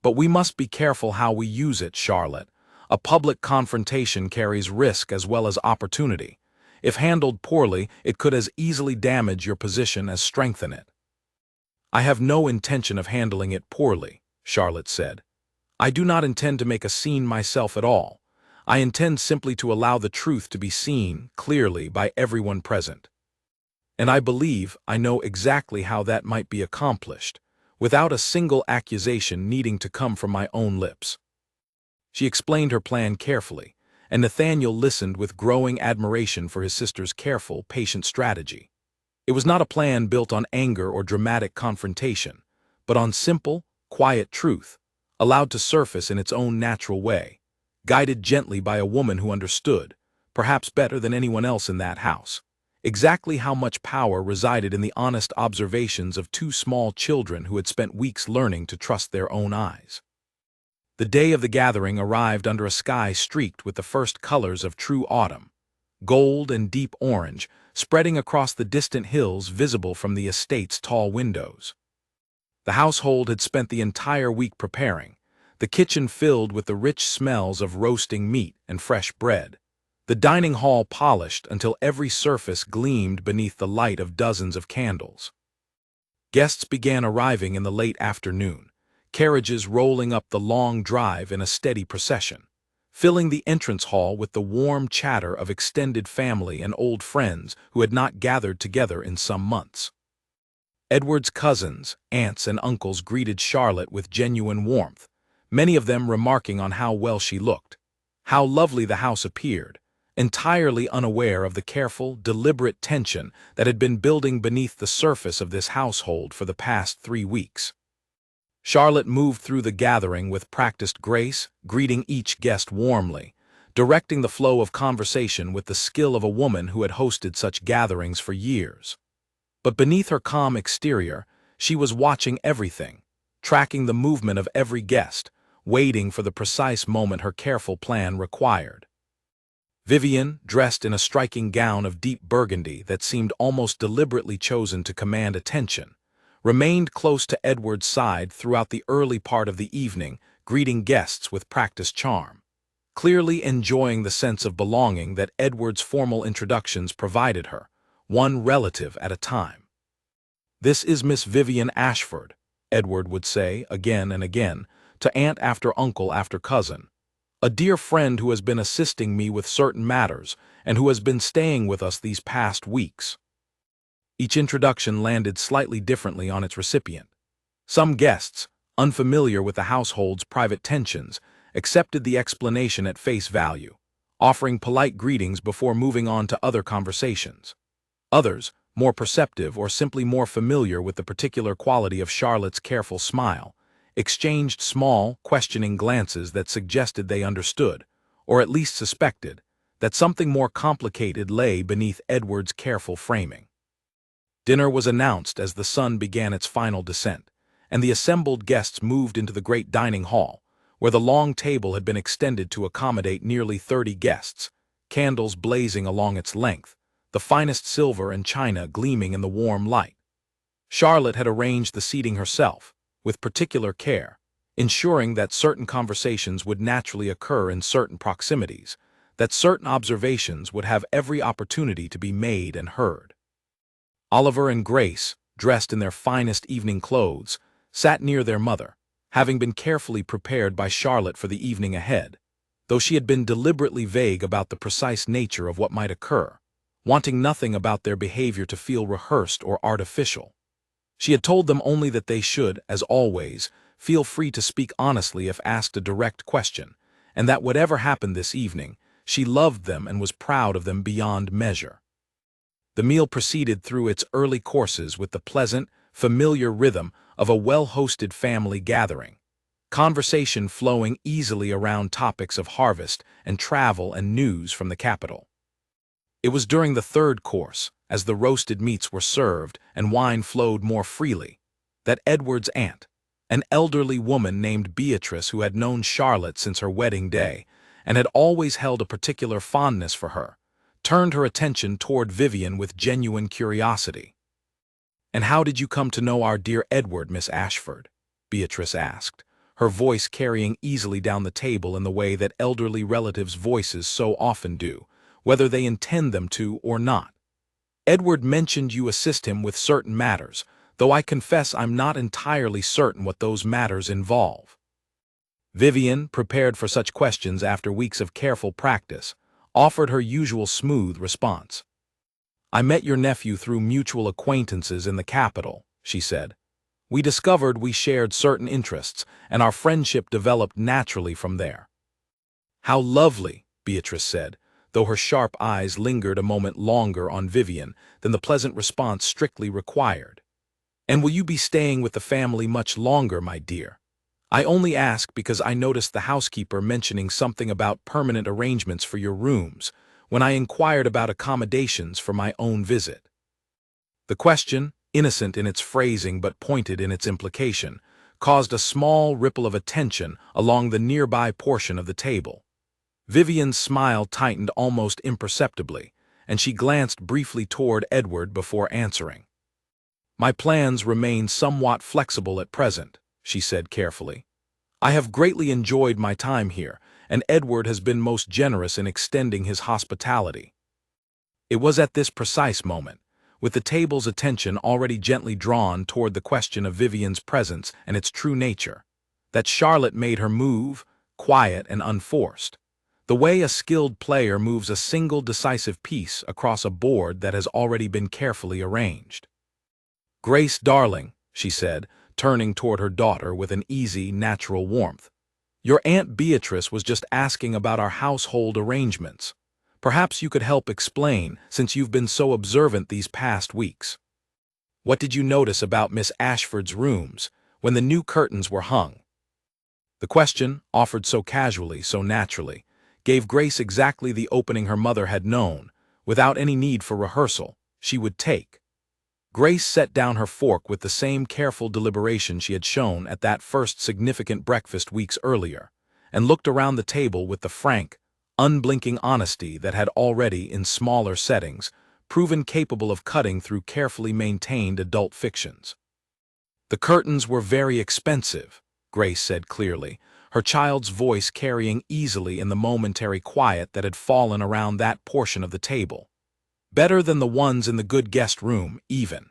"But we must be careful how we use it, Charlotte. A public confrontation carries risk as well as opportunity. If handled poorly, it could as easily damage your position as strengthen it." "I have no intention of handling it poorly," Charlotte said. "I do not intend to make a scene myself at all. I intend simply to allow the truth to be seen clearly by everyone present. And I believe I know exactly how that might be accomplished, without a single accusation needing to come from my own lips." She explained her plan carefully, and Nathaniel listened with growing admiration for his sister's careful, patient strategy. It was not a plan built on anger or dramatic confrontation, but on simple, quiet truth, allowed to surface in its own natural way, guided gently by a woman who understood, perhaps better than anyone else in that house, exactly how much power resided in the honest observations of two small children who had spent weeks learning to trust their own eyes. The day of the gathering arrived under a sky streaked with the first colors of true autumn, gold and deep orange, spreading across the distant hills visible from the estate's tall windows. The household had spent the entire week preparing, the kitchen filled with the rich smells of roasting meat and fresh bread, the dining hall polished until every surface gleamed beneath the light of dozens of candles. Guests began arriving in the late afternoon, carriages rolling up the long drive in a steady procession, filling the entrance hall with the warm chatter of extended family and old friends who had not gathered together in some months. Edward's cousins, aunts, and uncles greeted Charlotte with genuine warmth, many of them remarking on how well she looked, how lovely the house appeared, entirely unaware of the careful, deliberate tension that had been building beneath the surface of this household for the past 3 weeks. Charlotte moved through the gathering with practiced grace, greeting each guest warmly, directing the flow of conversation with the skill of a woman who had hosted such gatherings for years. But beneath her calm exterior, she was watching everything, tracking the movement of every guest, waiting for the precise moment her careful plan required. Vivian, dressed in a striking gown of deep burgundy that seemed almost deliberately chosen to command attention, remained close to Edward's side throughout the early part of the evening, greeting guests with practiced charm, clearly enjoying the sense of belonging that Edward's formal introductions provided her, one relative at a time. "This is Miss Vivian Ashford," Edward would say again and again, to aunt after uncle after cousin, "a dear friend who has been assisting me with certain matters and who has been staying with us these past weeks." Each introduction landed slightly differently on its recipient. Some guests, unfamiliar with the household's private tensions, accepted the explanation at face value, offering polite greetings before moving on to other conversations. Others, more perceptive or simply more familiar with the particular quality of Charlotte's careful smile, exchanged small, questioning glances that suggested they understood, or at least suspected, that something more complicated lay beneath Edward's careful framing. Dinner was announced as the sun began its final descent, and the assembled guests moved into the great dining hall, where the long table had been extended to accommodate nearly 30 guests, candles blazing along its length, the finest silver and china gleaming in the warm light. Charlotte had arranged the seating herself, with particular care, ensuring that certain conversations would naturally occur in certain proximities, that certain observations would have every opportunity to be made and heard. Oliver and Grace, dressed in their finest evening clothes, sat near their mother, having been carefully prepared by Charlotte for the evening ahead, though she had been deliberately vague about the precise nature of what might occur, wanting nothing about their behavior to feel rehearsed or artificial. She had told them only that they should, as always, feel free to speak honestly if asked a direct question, and that whatever happened this evening, she loved them and was proud of them beyond measure. The meal proceeded through its early courses with the pleasant, familiar rhythm of a well-hosted family gathering, conversation flowing easily around topics of harvest and travel and news from the capital. It was during the third course, as the roasted meats were served and wine flowed more freely, that Edward's aunt, an elderly woman named Beatrice who had known Charlotte since her wedding day and had always held a particular fondness for her, turned her attention toward Vivian with genuine curiosity. "And how did you come to know our dear Edward, Miss Ashford?" Beatrice asked, her voice carrying easily down the table in the way that elderly relatives' voices so often do, whether they intend them to or not. "Edward mentioned you assist him with certain matters, though I confess I'm not entirely certain what those matters involve." Vivian, prepared for such questions after weeks of careful practice, offered her usual smooth response. "I met your nephew through mutual acquaintances in the capital," she said. "We discovered we shared certain interests, and our friendship developed naturally from there." "How lovely!" Beatrice said, though her sharp eyes lingered a moment longer on Vivian than the pleasant response strictly required. "And will you be staying with the family much longer, my dear? I only ask because I noticed the housekeeper mentioning something about permanent arrangements for your rooms when I inquired about accommodations for my own visit." The question, innocent in its phrasing but pointed in its implication, caused a small ripple of attention along the nearby portion of the table. Vivian's smile tightened almost imperceptibly, and she glanced briefly toward Edward before answering. "My plans remain somewhat flexible at present," she said carefully. "I have greatly enjoyed my time here, and Edward has been most generous in extending his hospitality." It was at this precise moment, with the table's attention already gently drawn toward the question of Vivian's presence and its true nature, that Charlotte made her move, quiet and unforced, the way a skilled player moves a single decisive piece across a board that has already been carefully arranged. "Grace, darling," she said, turning toward her daughter with an easy, natural warmth, "your Aunt Beatrice was just asking about our household arrangements. Perhaps you could help explain, since you've been so observant these past weeks. What did you notice about Miss Ashford's rooms when the new curtains were hung?" The question, offered so casually, so naturally, gave Grace exactly the opening her mother had known, without any need for rehearsal, she would take. Grace set down her fork with the same careful deliberation she had shown at that first significant breakfast weeks earlier, and looked around the table with the frank, unblinking honesty that had already, in smaller settings, proven capable of cutting through carefully maintained adult fictions. "The curtains were very expensive," Grace said clearly, her child's voice carrying easily in the momentary quiet that had fallen around that portion of the table. "Better than the ones in the good guest room, even."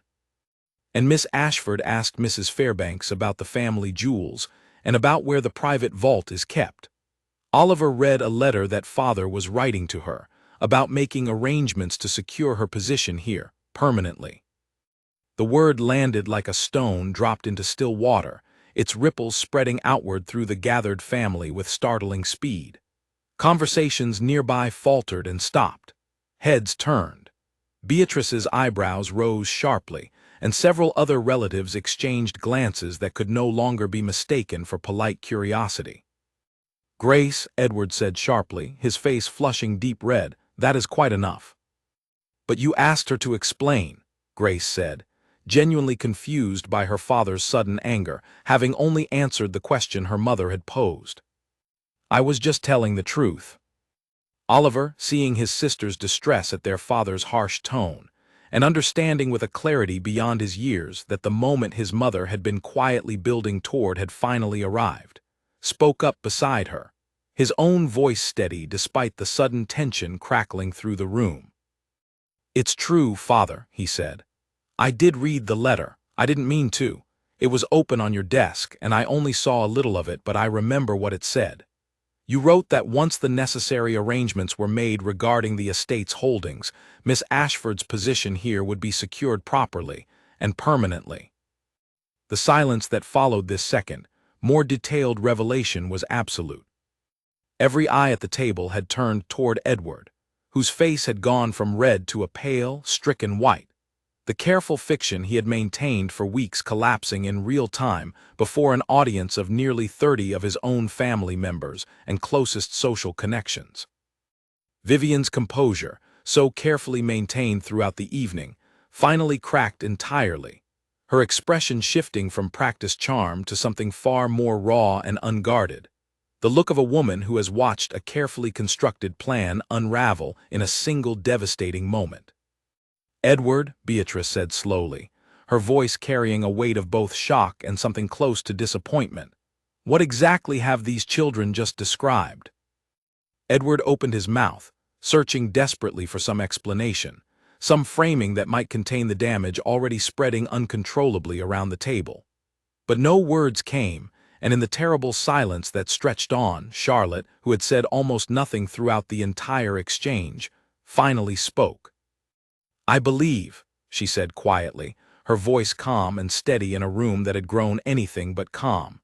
"And Miss Ashford asked Mrs. Fairbanks about the family jewels and about where the private vault is kept. Oliver read a letter that father was writing to her about making arrangements to secure her position here, permanently." The word landed like a stone dropped into still water, its ripples spreading outward through the gathered family with startling speed. Conversations nearby faltered and stopped. Heads turned. Beatrice's eyebrows rose sharply, and several other relatives exchanged glances that could no longer be mistaken for polite curiosity. "Grace," Edward said sharply, his face flushing deep red, "that is quite enough." "But you asked her to explain," Grace said, genuinely confused by her father's sudden anger, having only answered the question her mother had posed. "I was just telling the truth." Oliver, seeing his sister's distress at their father's harsh tone, and understanding with a clarity beyond his years that the moment his mother had been quietly building toward had finally arrived, spoke up beside her, his own voice steady despite the sudden tension crackling through the room. "It's true, father," he said. "I did read the letter. I didn't mean to. It was open on your desk, and I only saw a little of it, but I remember what it said. You wrote that once the necessary arrangements were made regarding the estate's holdings, Miss Ashford's position here would be secured properly and permanently." The silence that followed this second, more detailed revelation was absolute. Every eye at the table had turned toward Edward, whose face had gone from red to a pale, stricken white, the careful fiction he had maintained for weeks collapsing in real time before an audience of nearly 30 of his own family members and closest social connections. Vivian's composure, so carefully maintained throughout the evening, finally cracked entirely, her expression shifting from practiced charm to something far more raw and unguarded, the look of a woman who has watched a carefully constructed plan unravel in a single devastating moment. "Edward," Beatrice said slowly, her voice carrying a weight of both shock and something close to disappointment, "what exactly have these children just described?" Edward opened his mouth, searching desperately for some explanation, some framing that might contain the damage already spreading uncontrollably around the table. But no words came, and in the terrible silence that stretched on, Charlotte, who had said almost nothing throughout the entire exchange, finally spoke. "I believe," she said quietly, her voice calm and steady in a room that had grown anything but calm,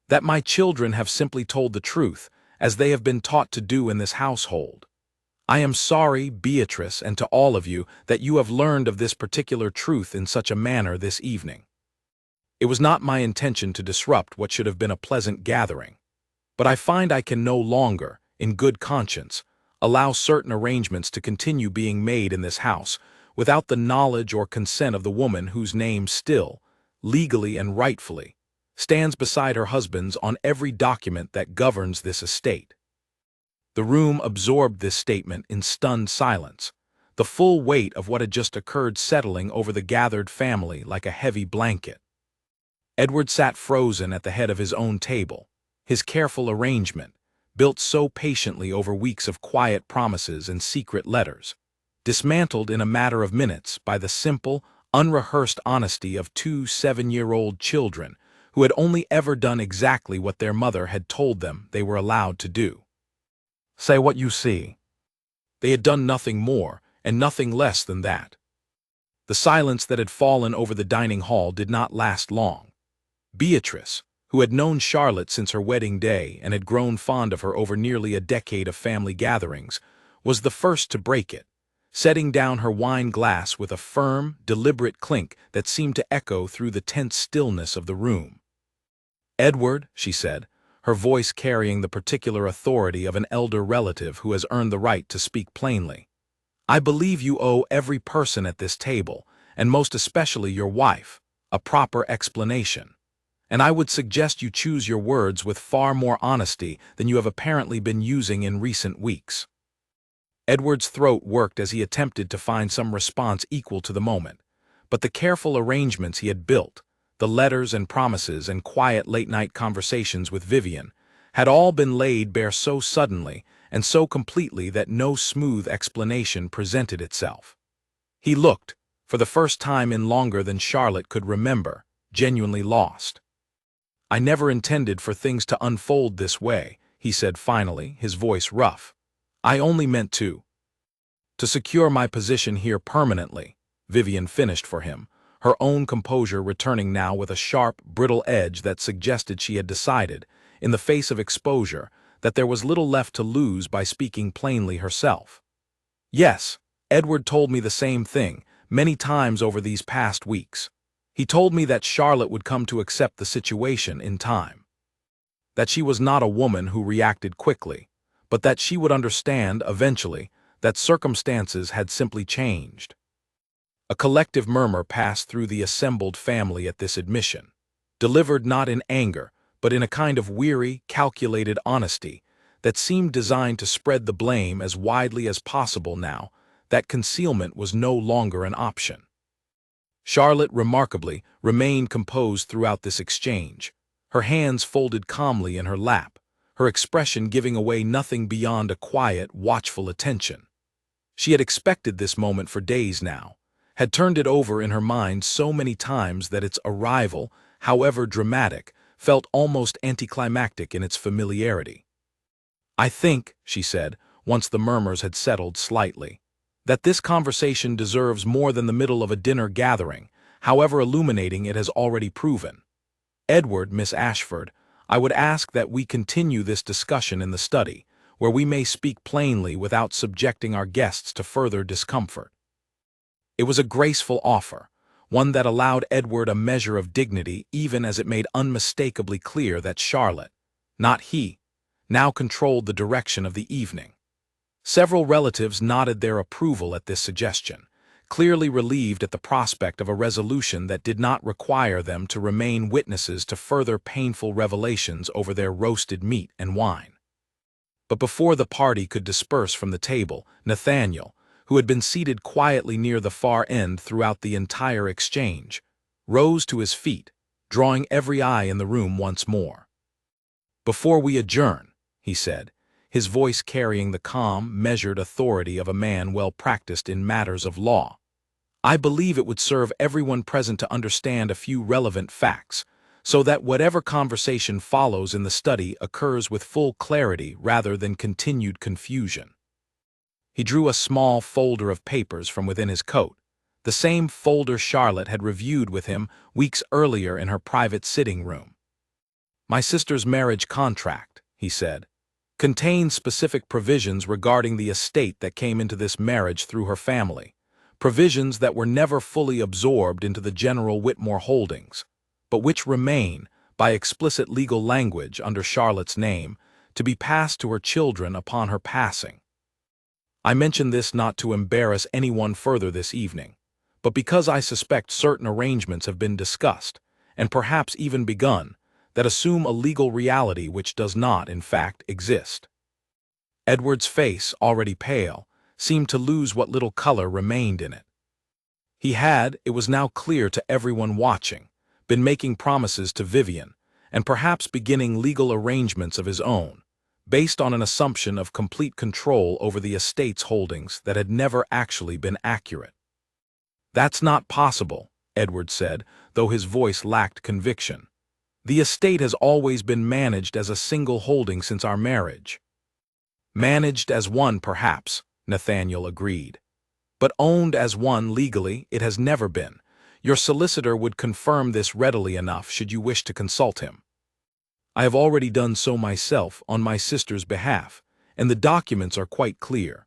"that my children have simply told the truth, as they have been taught to do in this household. I am sorry, Beatrice, and to all of you, that you have learned of this particular truth in such a manner this evening. It was not my intention to disrupt what should have been a pleasant gathering, but I find I can no longer, in good conscience, allow certain arrangements to continue being made in this house without the knowledge or consent of the woman whose name still, legally and rightfully, stands beside her husband's on every document that governs this estate. The room absorbed this statement in stunned silence, the full weight of what had just occurred settling over the gathered family like a heavy blanket. Edward sat frozen at the head of his own table, his careful arrangement, built so patiently over weeks of quiet promises and secret letters, dismantled in a matter of minutes by the simple, unrehearsed honesty of two 7-year-old children who had only ever done exactly what their mother had told them they were allowed to do. Say what you see. They had done nothing more and nothing less than that. The silence that had fallen over the dining hall did not last long. Beatrice, who had known Charlotte since her wedding day and had grown fond of her over nearly a decade of family gatherings, was the first to break it, setting down her wine glass with a firm, deliberate clink that seemed to echo through the tense stillness of the room. "Edward," she said, her voice carrying the particular authority of an elder relative who has earned the right to speak plainly, "I believe you owe every person at this table, and most especially your wife, a proper explanation. And I would suggest you choose your words with far more honesty than you have apparently been using in recent weeks." Edward's throat worked as he attempted to find some response equal to the moment, but the careful arrangements he had built, the letters and promises and quiet late-night conversations with Vivian, had all been laid bare so suddenly and so completely that no smooth explanation presented itself. He looked, for the first time in longer than Charlotte could remember, genuinely lost. "I never intended for things to unfold this way," he said finally, his voice rough. "I only meant to secure my position here permanently," Vivian finished for him, her own composure returning now with a sharp, brittle edge that suggested she had decided, in the face of exposure, that there was little left to lose by speaking plainly herself. "Yes, Edward told me the same thing, many times over these past weeks. He told me that Charlotte would come to accept the situation in time. That she was not a woman who reacted quickly, but that she would understand, eventually, that circumstances had simply changed." A collective murmur passed through the assembled family at this admission, delivered not in anger, but in a kind of weary, calculated honesty that seemed designed to spread the blame as widely as possible now that concealment was no longer an option. Charlotte, remarkably, remained composed throughout this exchange, her hands folded calmly in her lap, her expression giving away nothing beyond a quiet, watchful attention. She had expected this moment for days now, had turned it over in her mind so many times that its arrival, however dramatic, felt almost anticlimactic in its familiarity. "I think," she said, once the murmurs had settled slightly, "that this conversation deserves more than the middle of a dinner gathering, however illuminating it has already proven. Edward, Miss Ashford, I would ask that we continue this discussion in the study, where we may speak plainly without subjecting our guests to further discomfort." It was a graceful offer, one that allowed Edward a measure of dignity even as it made unmistakably clear that Charlotte, not he, now controlled the direction of the evening. Several relatives nodded their approval at this suggestion, clearly relieved at the prospect of a resolution that did not require them to remain witnesses to further painful revelations over their roasted meat and wine. But before the party could disperse from the table, Nathaniel, who had been seated quietly near the far end throughout the entire exchange, rose to his feet, drawing every eye in the room once more. "Before we adjourn," he said, his voice carrying the calm, measured authority of a man well practiced in matters of law, "I believe it would serve everyone present to understand a few relevant facts, so that whatever conversation follows in the study occurs with full clarity rather than continued confusion." He drew a small folder of papers from within his coat, the same folder Charlotte had reviewed with him weeks earlier in her private sitting room. "My sister's marriage contract," he said, contained specific provisions regarding the estate that came into this marriage through her family, provisions that were never fully absorbed into the general Whitmore holdings, but which remain, by explicit legal language under Charlotte's name, to be passed to her children upon her passing. I mention this not to embarrass anyone further this evening, but because I suspect certain arrangements have been discussed, and perhaps even begun, that assume a legal reality which does not, in fact, exist. Edward's face, already pale, seemed to lose what little color remained in it. He had, it was now clear to everyone watching, been making promises to Vivian, and perhaps beginning legal arrangements of his own, based on an assumption of complete control over the estate's holdings that had never actually been accurate. "That's not possible," Edward said, though his voice lacked conviction. "The estate has always been managed as a single holding since our marriage." "Managed as one, perhaps," Nathaniel agreed. "But owned as one legally, it has never been. Your solicitor would confirm this readily enough should you wish to consult him." "I have already done so myself on my sister's behalf, and the documents are quite clear."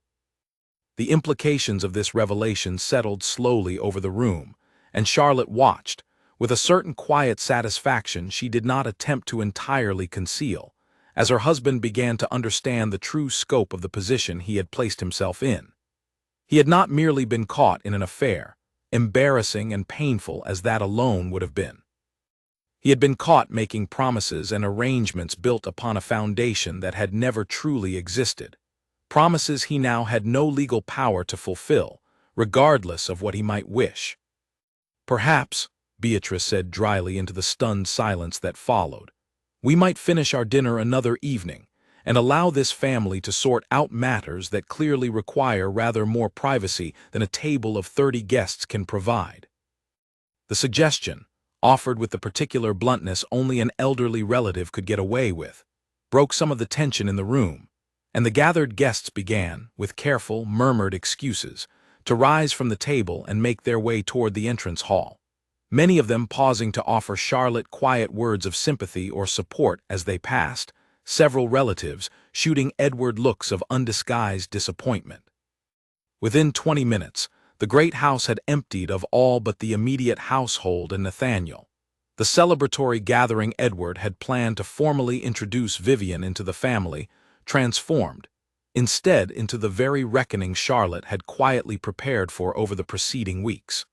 The implications of this revelation settled slowly over the room, and Charlotte watched, with a certain quiet satisfaction she did not attempt to entirely conceal, as her husband began to understand the true scope of the position he had placed himself in. He had not merely been caught in an affair, embarrassing and painful as that alone would have been. He had been caught making promises and arrangements built upon a foundation that had never truly existed, promises he now had no legal power to fulfill, regardless of what he might wish. "Perhaps," Beatrice said dryly into the stunned silence that followed, "we might finish our dinner another evening, and allow this family to sort out matters that clearly require rather more privacy than a table of 30 guests can provide." The suggestion, offered with the particular bluntness only an elderly relative could get away with, broke some of the tension in the room, and the gathered guests began, with careful, murmured excuses, to rise from the table and make their way toward the entrance hall, many of them pausing to offer Charlotte quiet words of sympathy or support as they passed, several relatives shooting Edward looks of undisguised disappointment. Within 20 minutes, the great house had emptied of all but the immediate household and Nathaniel. The celebratory gathering Edward had planned to formally introduce Vivian into the family, transformed, instead, into the very reckoning Charlotte had quietly prepared for over the preceding weeks.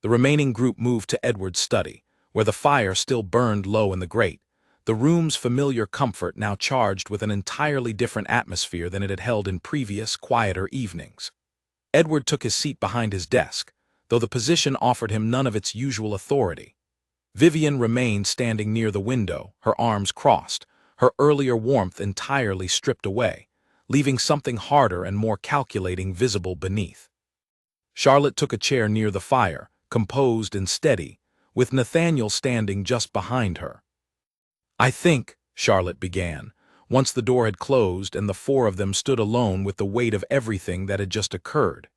The remaining group moved to Edward's study, where the fire still burned low in the grate, the room's familiar comfort now charged with an entirely different atmosphere than it had held in previous, quieter evenings. Edward took his seat behind his desk, though the position offered him none of its usual authority. Vivian remained standing near the window, her arms crossed, her earlier warmth entirely stripped away, leaving something harder and more calculating visible beneath. Charlotte took a chair near the fire, composed and steady, with Nathaniel standing just behind her. "I think," Charlotte began, once the door had closed and the four of them stood alone with the weight of everything that had just occurred,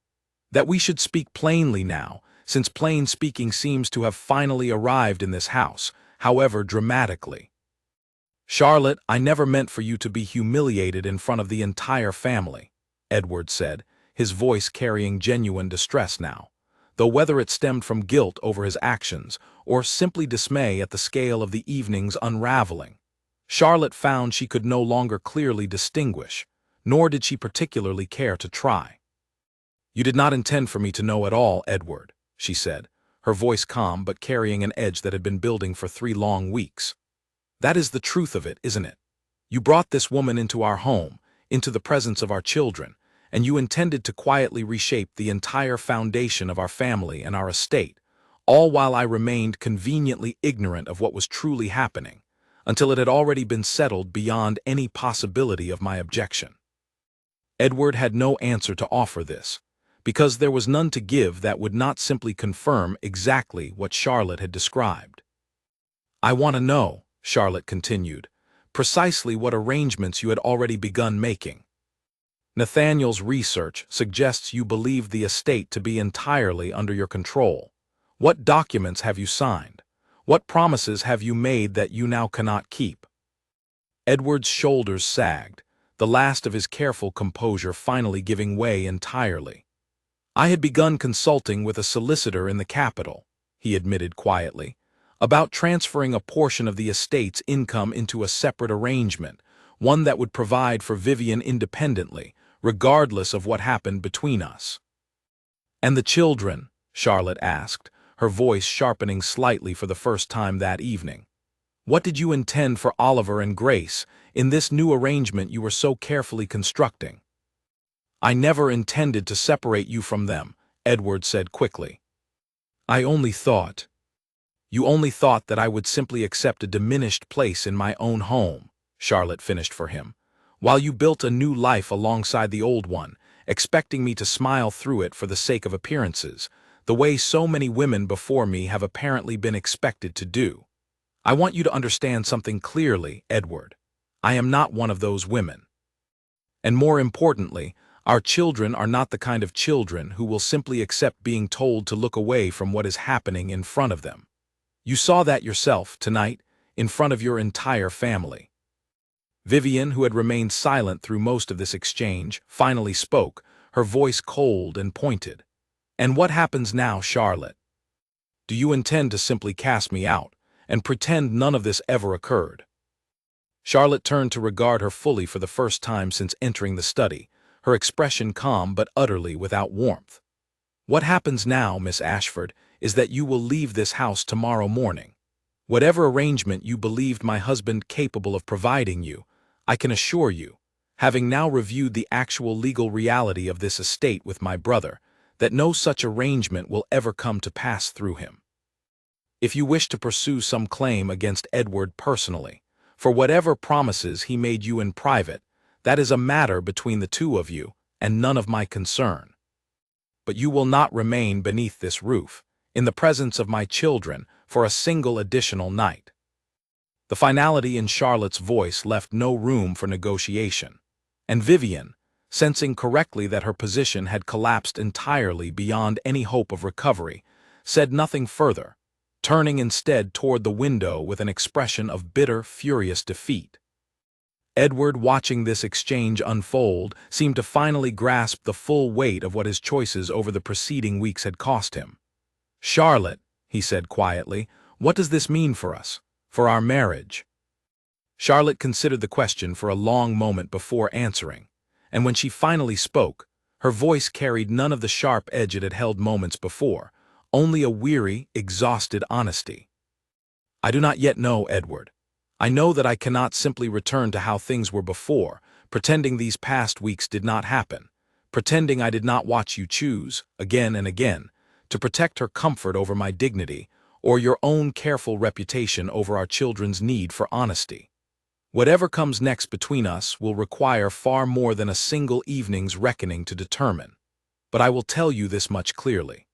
"that we should speak plainly now, since plain speaking seems to have finally arrived in this house, however dramatically." "Charlotte, I never meant for you to be humiliated in front of the entire family," Edward said, his voice carrying genuine distress now, though whether it stemmed from guilt over his actions or simply dismay at the scale of the evening's unraveling, Charlotte found she could no longer clearly distinguish, nor did she particularly care to try. "You did not intend for me to know at all, Edward," she said, her voice calm but carrying an edge that had been building for 3 long weeks. "That is the truth of it, isn't it? You brought this woman into our home, into the presence of our children, and you intended to quietly reshape the entire foundation of our family and our estate, all while I remained conveniently ignorant of what was truly happening, until it had already been settled beyond any possibility of my objection." Edward had no answer to offer this, because there was none to give that would not simply confirm exactly what Charlotte had described. "I want to know," Charlotte continued, "precisely what arrangements you had already begun making. Nathaniel's research suggests you believe the estate to be entirely under your control. What documents have you signed? What promises have you made that you now cannot keep?" Edward's shoulders sagged, the last of his careful composure finally giving way entirely. "I had begun consulting with a solicitor in the capital," he admitted quietly, "about transferring a portion of the estate's income into a separate arrangement, one that would provide for Vivian independently, regardless of what happened between us." "And the children?" Charlotte asked, her voice sharpening slightly for the first time that evening. "What did you intend for Oliver and Grace in this new arrangement you were so carefully constructing?" "I never intended to separate you from them," Edward said quickly. "I only thought—" "You only thought that I would simply accept a diminished place in my own home," Charlotte finished for him, "while you built a new life alongside the old one, expecting me to smile through it for the sake of appearances, the way so many women before me have apparently been expected to do. I want you to understand something clearly, Edward. I am not one of those women. And more importantly, our children are not the kind of children who will simply accept being told to look away from what is happening in front of them. You saw that yourself, tonight, in front of your entire family." Vivian, who had remained silent through most of this exchange, finally spoke, her voice cold and pointed. "And what happens now, Charlotte? Do you intend to simply cast me out, and pretend none of this ever occurred?" Charlotte turned to regard her fully for the first time since entering the study, her expression calm but utterly without warmth. "What happens now, Miss Ashford, is that you will leave this house tomorrow morning. Whatever arrangement you believed my husband capable of providing you, I can assure you, having now reviewed the actual legal reality of this estate with my brother, that no such arrangement will ever come to pass through him. If you wish to pursue some claim against Edward personally, for whatever promises he made you in private, that is a matter between the two of you, and none of my concern. But you will not remain beneath this roof, in the presence of my children, for a single additional night." The finality in Charlotte's voice left no room for negotiation, and Vivian, sensing correctly that her position had collapsed entirely beyond any hope of recovery, said nothing further, turning instead toward the window with an expression of bitter, furious defeat. Edward, watching this exchange unfold, seemed to finally grasp the full weight of what his choices over the preceding weeks had cost him. "Charlotte," he said quietly, "what does this mean for us, for our marriage?" Charlotte considered the question for a long moment before answering, and when she finally spoke, her voice carried none of the sharp edge it had held moments before, only a weary, exhausted honesty. "I do not yet know, Edward. I know that I cannot simply return to how things were before, pretending these past weeks did not happen, pretending I did not watch you choose, again and again, to protect her comfort over my dignity, or your own careful reputation over our children's need for honesty. Whatever comes next between us will require far more than a single evening's reckoning to determine. But I will tell you this much clearly.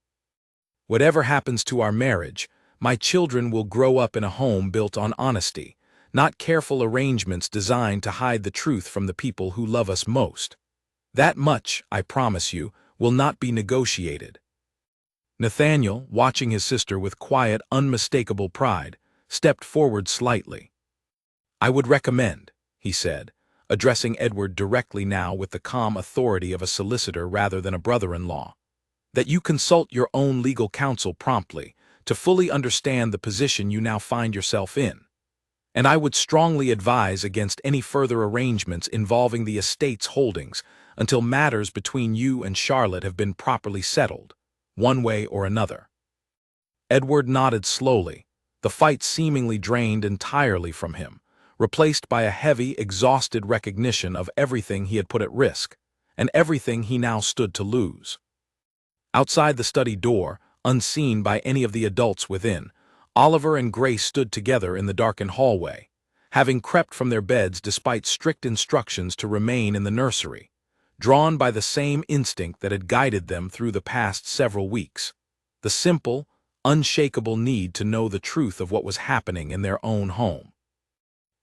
Whatever happens to our marriage, my children will grow up in a home built on honesty, not careful arrangements designed to hide the truth from the people who love us most. That much, I promise you, will not be negotiated." Nathaniel, watching his sister with quiet, unmistakable pride, stepped forward slightly. "I would recommend," he said, addressing Edward directly now with the calm authority of a solicitor rather than a brother-in-law, "that you consult your own legal counsel promptly to fully understand the position you now find yourself in. And I would strongly advise against any further arrangements involving the estate's holdings until matters between you and Charlotte have been properly settled, one way or another." Edward nodded slowly, the fight seemingly drained entirely from him, replaced by a heavy, exhausted recognition of everything he had put at risk, and everything he now stood to lose. Outside the study door, unseen by any of the adults within, Oliver and Grace stood together in the darkened hallway, having crept from their beds despite strict instructions to remain in the nursery, drawn by the same instinct that had guided them through the past several weeks, the simple, unshakable need to know the truth of what was happening in their own home.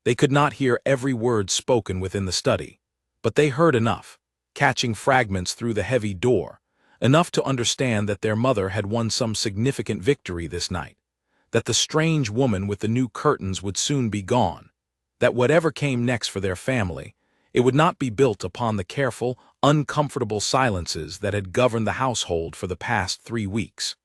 They could not hear every word spoken within the study, but they heard enough, catching fragments through the heavy door, enough to understand that their mother had won some significant victory this night, that the strange woman with the new curtains would soon be gone, that whatever came next for their family, It would not be built upon the careful, uncomfortable silences that had governed the household for the past 3 weeks.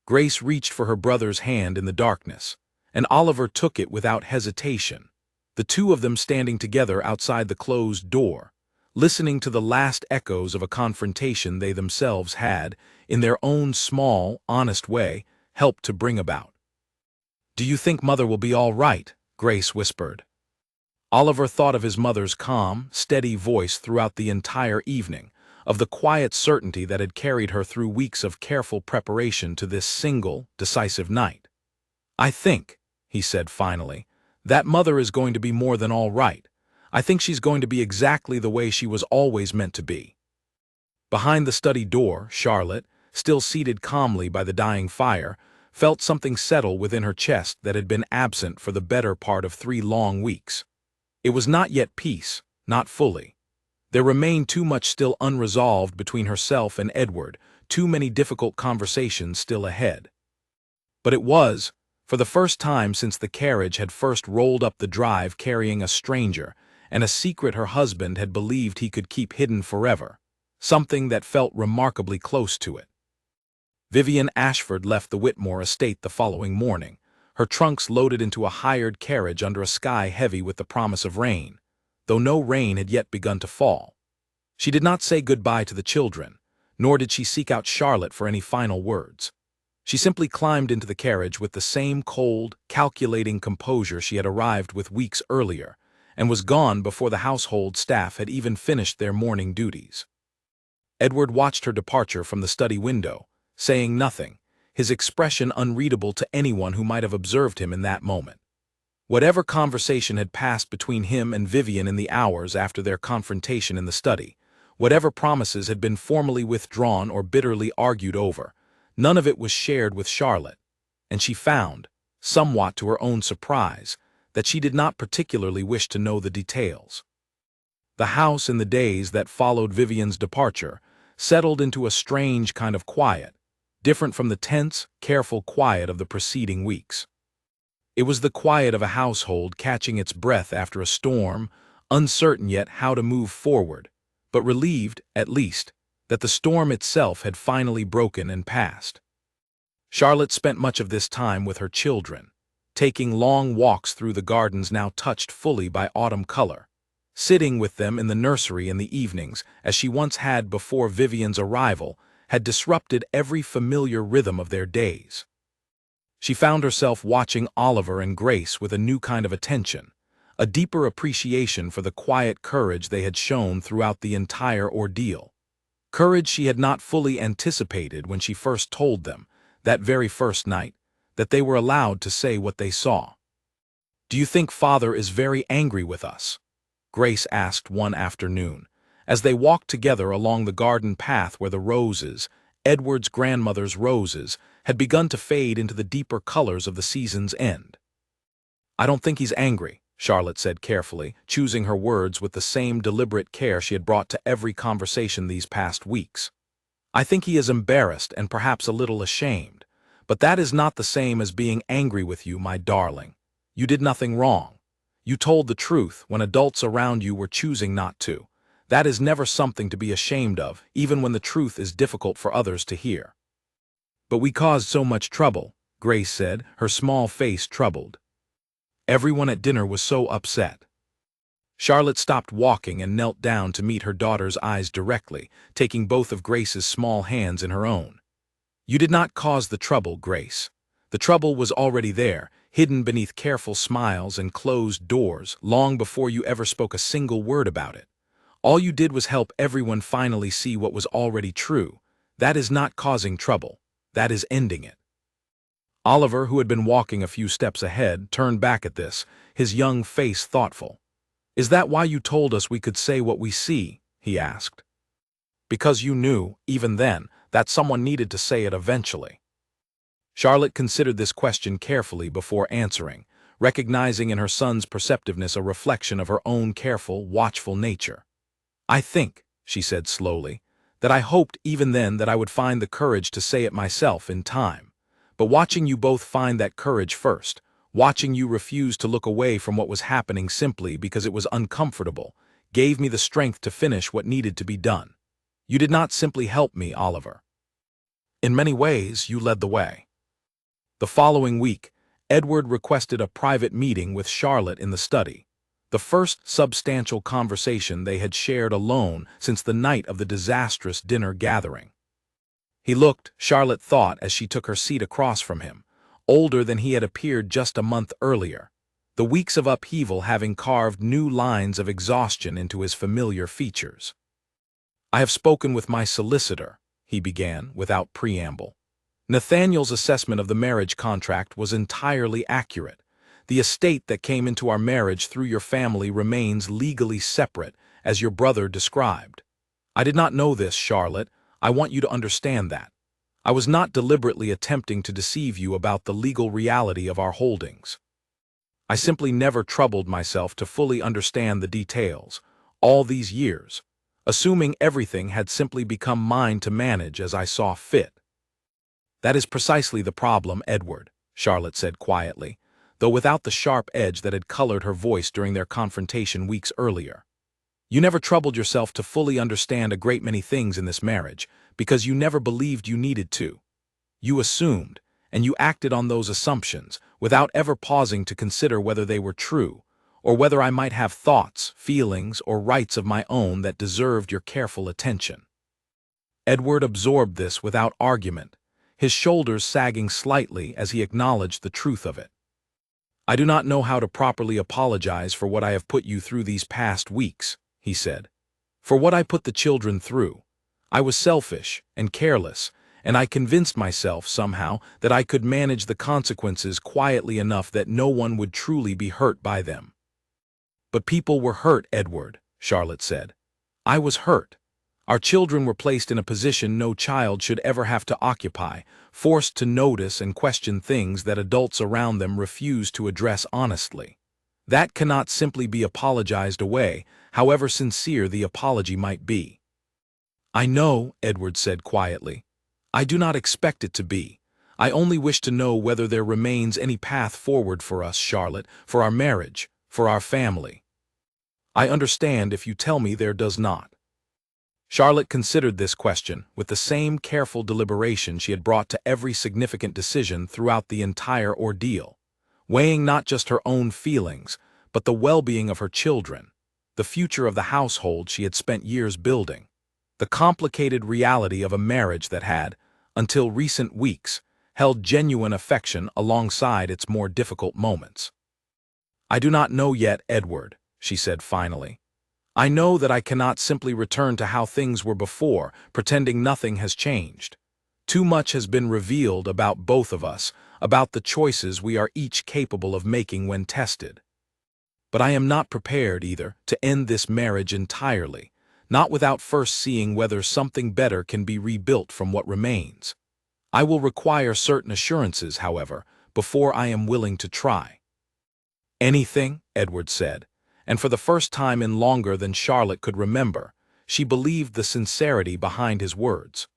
Grace reached for her brother's hand in the darkness, and Oliver took it without hesitation, the two of them standing together outside the closed door, listening to the last echoes of a confrontation they themselves had, in their own small, honest way, helped to bring about. "Do you think Mother will be all right?" Grace whispered. Oliver thought of his mother's calm, steady voice throughout the entire evening, of the quiet certainty that had carried her through weeks of careful preparation to this single, decisive night. "I think," he said finally, "that Mother is going to be more than all right. I think she's going to be exactly the way she was always meant to be." Behind the study door, Charlotte, still seated calmly by the dying fire, felt something settle within her chest that had been absent for the better part of 3 long weeks. It was not yet peace, not fully. There remained too much still unresolved between herself and Edward, too many difficult conversations still ahead. But it was, for the first time since the carriage had first rolled up the drive carrying a stranger, and a secret her husband had believed he could keep hidden forever, something that felt remarkably close to it. Vivian Ashford left the Whitmore estate the following morning, her trunks loaded into a hired carriage under a sky heavy with the promise of rain, though no rain had yet begun to fall. She did not say goodbye to the children, nor did she seek out Charlotte for any final words. She simply climbed into the carriage with the same cold, calculating composure she had arrived with weeks earlier, and was gone before the household staff had even finished their morning duties. Edward watched her departure from the study window, saying nothing, his expression unreadable to anyone who might have observed him in that moment. Whatever conversation had passed between him and Vivian in the hours after their confrontation in the study, whatever promises had been formally withdrawn or bitterly argued over, none of it was shared with Charlotte, and she found, somewhat to her own surprise, that she did not particularly wish to know the details. The house in the days that followed Vivian's departure settled into a strange kind of quiet, different from the tense, careful quiet of the preceding weeks. It was the quiet of a household catching its breath after a storm, uncertain yet how to move forward, but relieved, at least, that the storm itself had finally broken and passed. Charlotte spent much of this time with her children, taking long walks through the gardens now touched fully by autumn color, sitting with them in the nursery in the evenings as she once had before Vivian's arrival, had disrupted every familiar rhythm of their days. She found herself watching Oliver and Grace with a new kind of attention, a deeper appreciation for the quiet courage they had shown throughout the entire ordeal. Courage she had not fully anticipated when she first told them, that very first night, that they were allowed to say what they saw. "Do you think Father is very angry with us?" Grace asked one afternoon, as they walked together along the garden path where the roses, Edward's grandmother's roses, had begun to fade into the deeper colors of the season's end. "I don't think he's angry," Charlotte said carefully, choosing her words with the same deliberate care she had brought to every conversation these past weeks. "I think he is embarrassed and perhaps a little ashamed, but that is not the same as being angry with you, my darling. You did nothing wrong. You told the truth when adults around you were choosing not to. That is never something to be ashamed of, even when the truth is difficult for others to hear." "But we caused so much trouble," Grace said, her small face troubled. "Everyone at dinner was so upset." Charlotte stopped walking and knelt down to meet her daughter's eyes directly, taking both of Grace's small hands in her own. "You did not cause the trouble, Grace. The trouble was already there, hidden beneath careful smiles and closed doors, long before you ever spoke a single word about it. All you did was help everyone finally see what was already true. That is not causing trouble. That is ending it." Oliver, who had been walking a few steps ahead, turned back at this, his young face thoughtful. "Is that why you told us we could say what we see?" he asked. "Because you knew, even then, that someone needed to say it eventually." Charlotte considered this question carefully before answering, recognizing in her son's perceptiveness a reflection of her own careful, watchful nature. "I think," she said slowly, "that I hoped even then that I would find the courage to say it myself in time. But watching you both find that courage first, watching you refuse to look away from what was happening simply because it was uncomfortable, gave me the strength to finish what needed to be done. You did not simply help me, Oliver. In many ways, you led the way. The following week, Edward requested a private meeting with Charlotte in the study, the first substantial conversation they had shared alone since the night of the disastrous dinner gathering. He looked, Charlotte thought as she took her seat across from him, older than he had appeared just a month earlier, the weeks of upheaval having carved new lines of exhaustion into his familiar features. I have spoken with my solicitor, he began, without preamble. Nathaniel's assessment of the marriage contract was entirely accurate. The estate that came into our marriage through your family remains legally separate, as your brother described. I did not know this, Charlotte. I want you to understand that. I was not deliberately attempting to deceive you about the legal reality of our holdings. I simply never troubled myself to fully understand the details, all these years, assuming everything had simply become mine to manage as I saw fit. That is precisely the problem, Edward, Charlotte said quietly, though without the sharp edge that had colored her voice during their confrontation weeks earlier. You never troubled yourself to fully understand a great many things in this marriage, because you never believed you needed to. You assumed, and you acted on those assumptions, without ever pausing to consider whether they were true, or whether I might have thoughts, feelings, or rights of my own that deserved your careful attention. Edward absorbed this without argument, his shoulders sagging slightly as he acknowledged the truth of it. I do not know how to properly apologize for what I have put you through these past weeks, he said. For what I put the children through. I was selfish and careless, and I convinced myself somehow that I could manage the consequences quietly enough that no one would truly be hurt by them. But people were hurt, Edward, Charlotte said. I was hurt. Our children were placed in a position no child should ever have to occupy, forced to notice and question things that adults around them refuse to address honestly. That cannot simply be apologized away, however sincere the apology might be. I know, Edward said quietly. I do not expect it to be. I only wish to know whether there remains any path forward for us, Charlotte, for our marriage, for our family. I understand if you tell me there does not. Charlotte considered this question with the same careful deliberation she had brought to every significant decision throughout the entire ordeal, weighing not just her own feelings, but the well-being of her children, the future of the household she had spent years building, the complicated reality of a marriage that had, until recent weeks, held genuine affection alongside its more difficult moments. I do not know yet, Edward, she said finally. I know that I cannot simply return to how things were before, pretending nothing has changed. Too much has been revealed about both of us, about the choices we are each capable of making when tested. But I am not prepared, either, to end this marriage entirely, not without first seeing whether something better can be rebuilt from what remains. I will require certain assurances, however, before I am willing to try. Anything, Edward said, and for the first time in longer than Charlotte could remember, she believed the sincerity behind his words.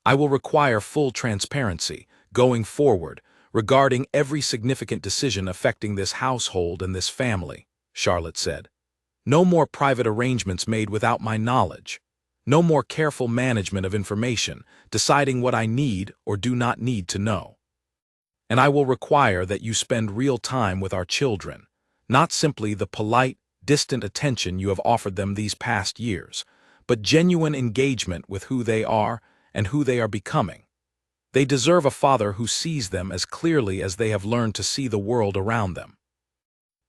I will require full transparency, going forward, regarding every significant decision affecting this household and this family, Charlotte said. No more private arrangements made without my knowledge. No more careful management of information, deciding what I need or do not need to know. And I will require that you spend real time with our children, not simply the polite, distant attention you have offered them these past years, but genuine engagement with who they are and who they are becoming. They deserve a father who sees them as clearly as they have learned to see the world around them.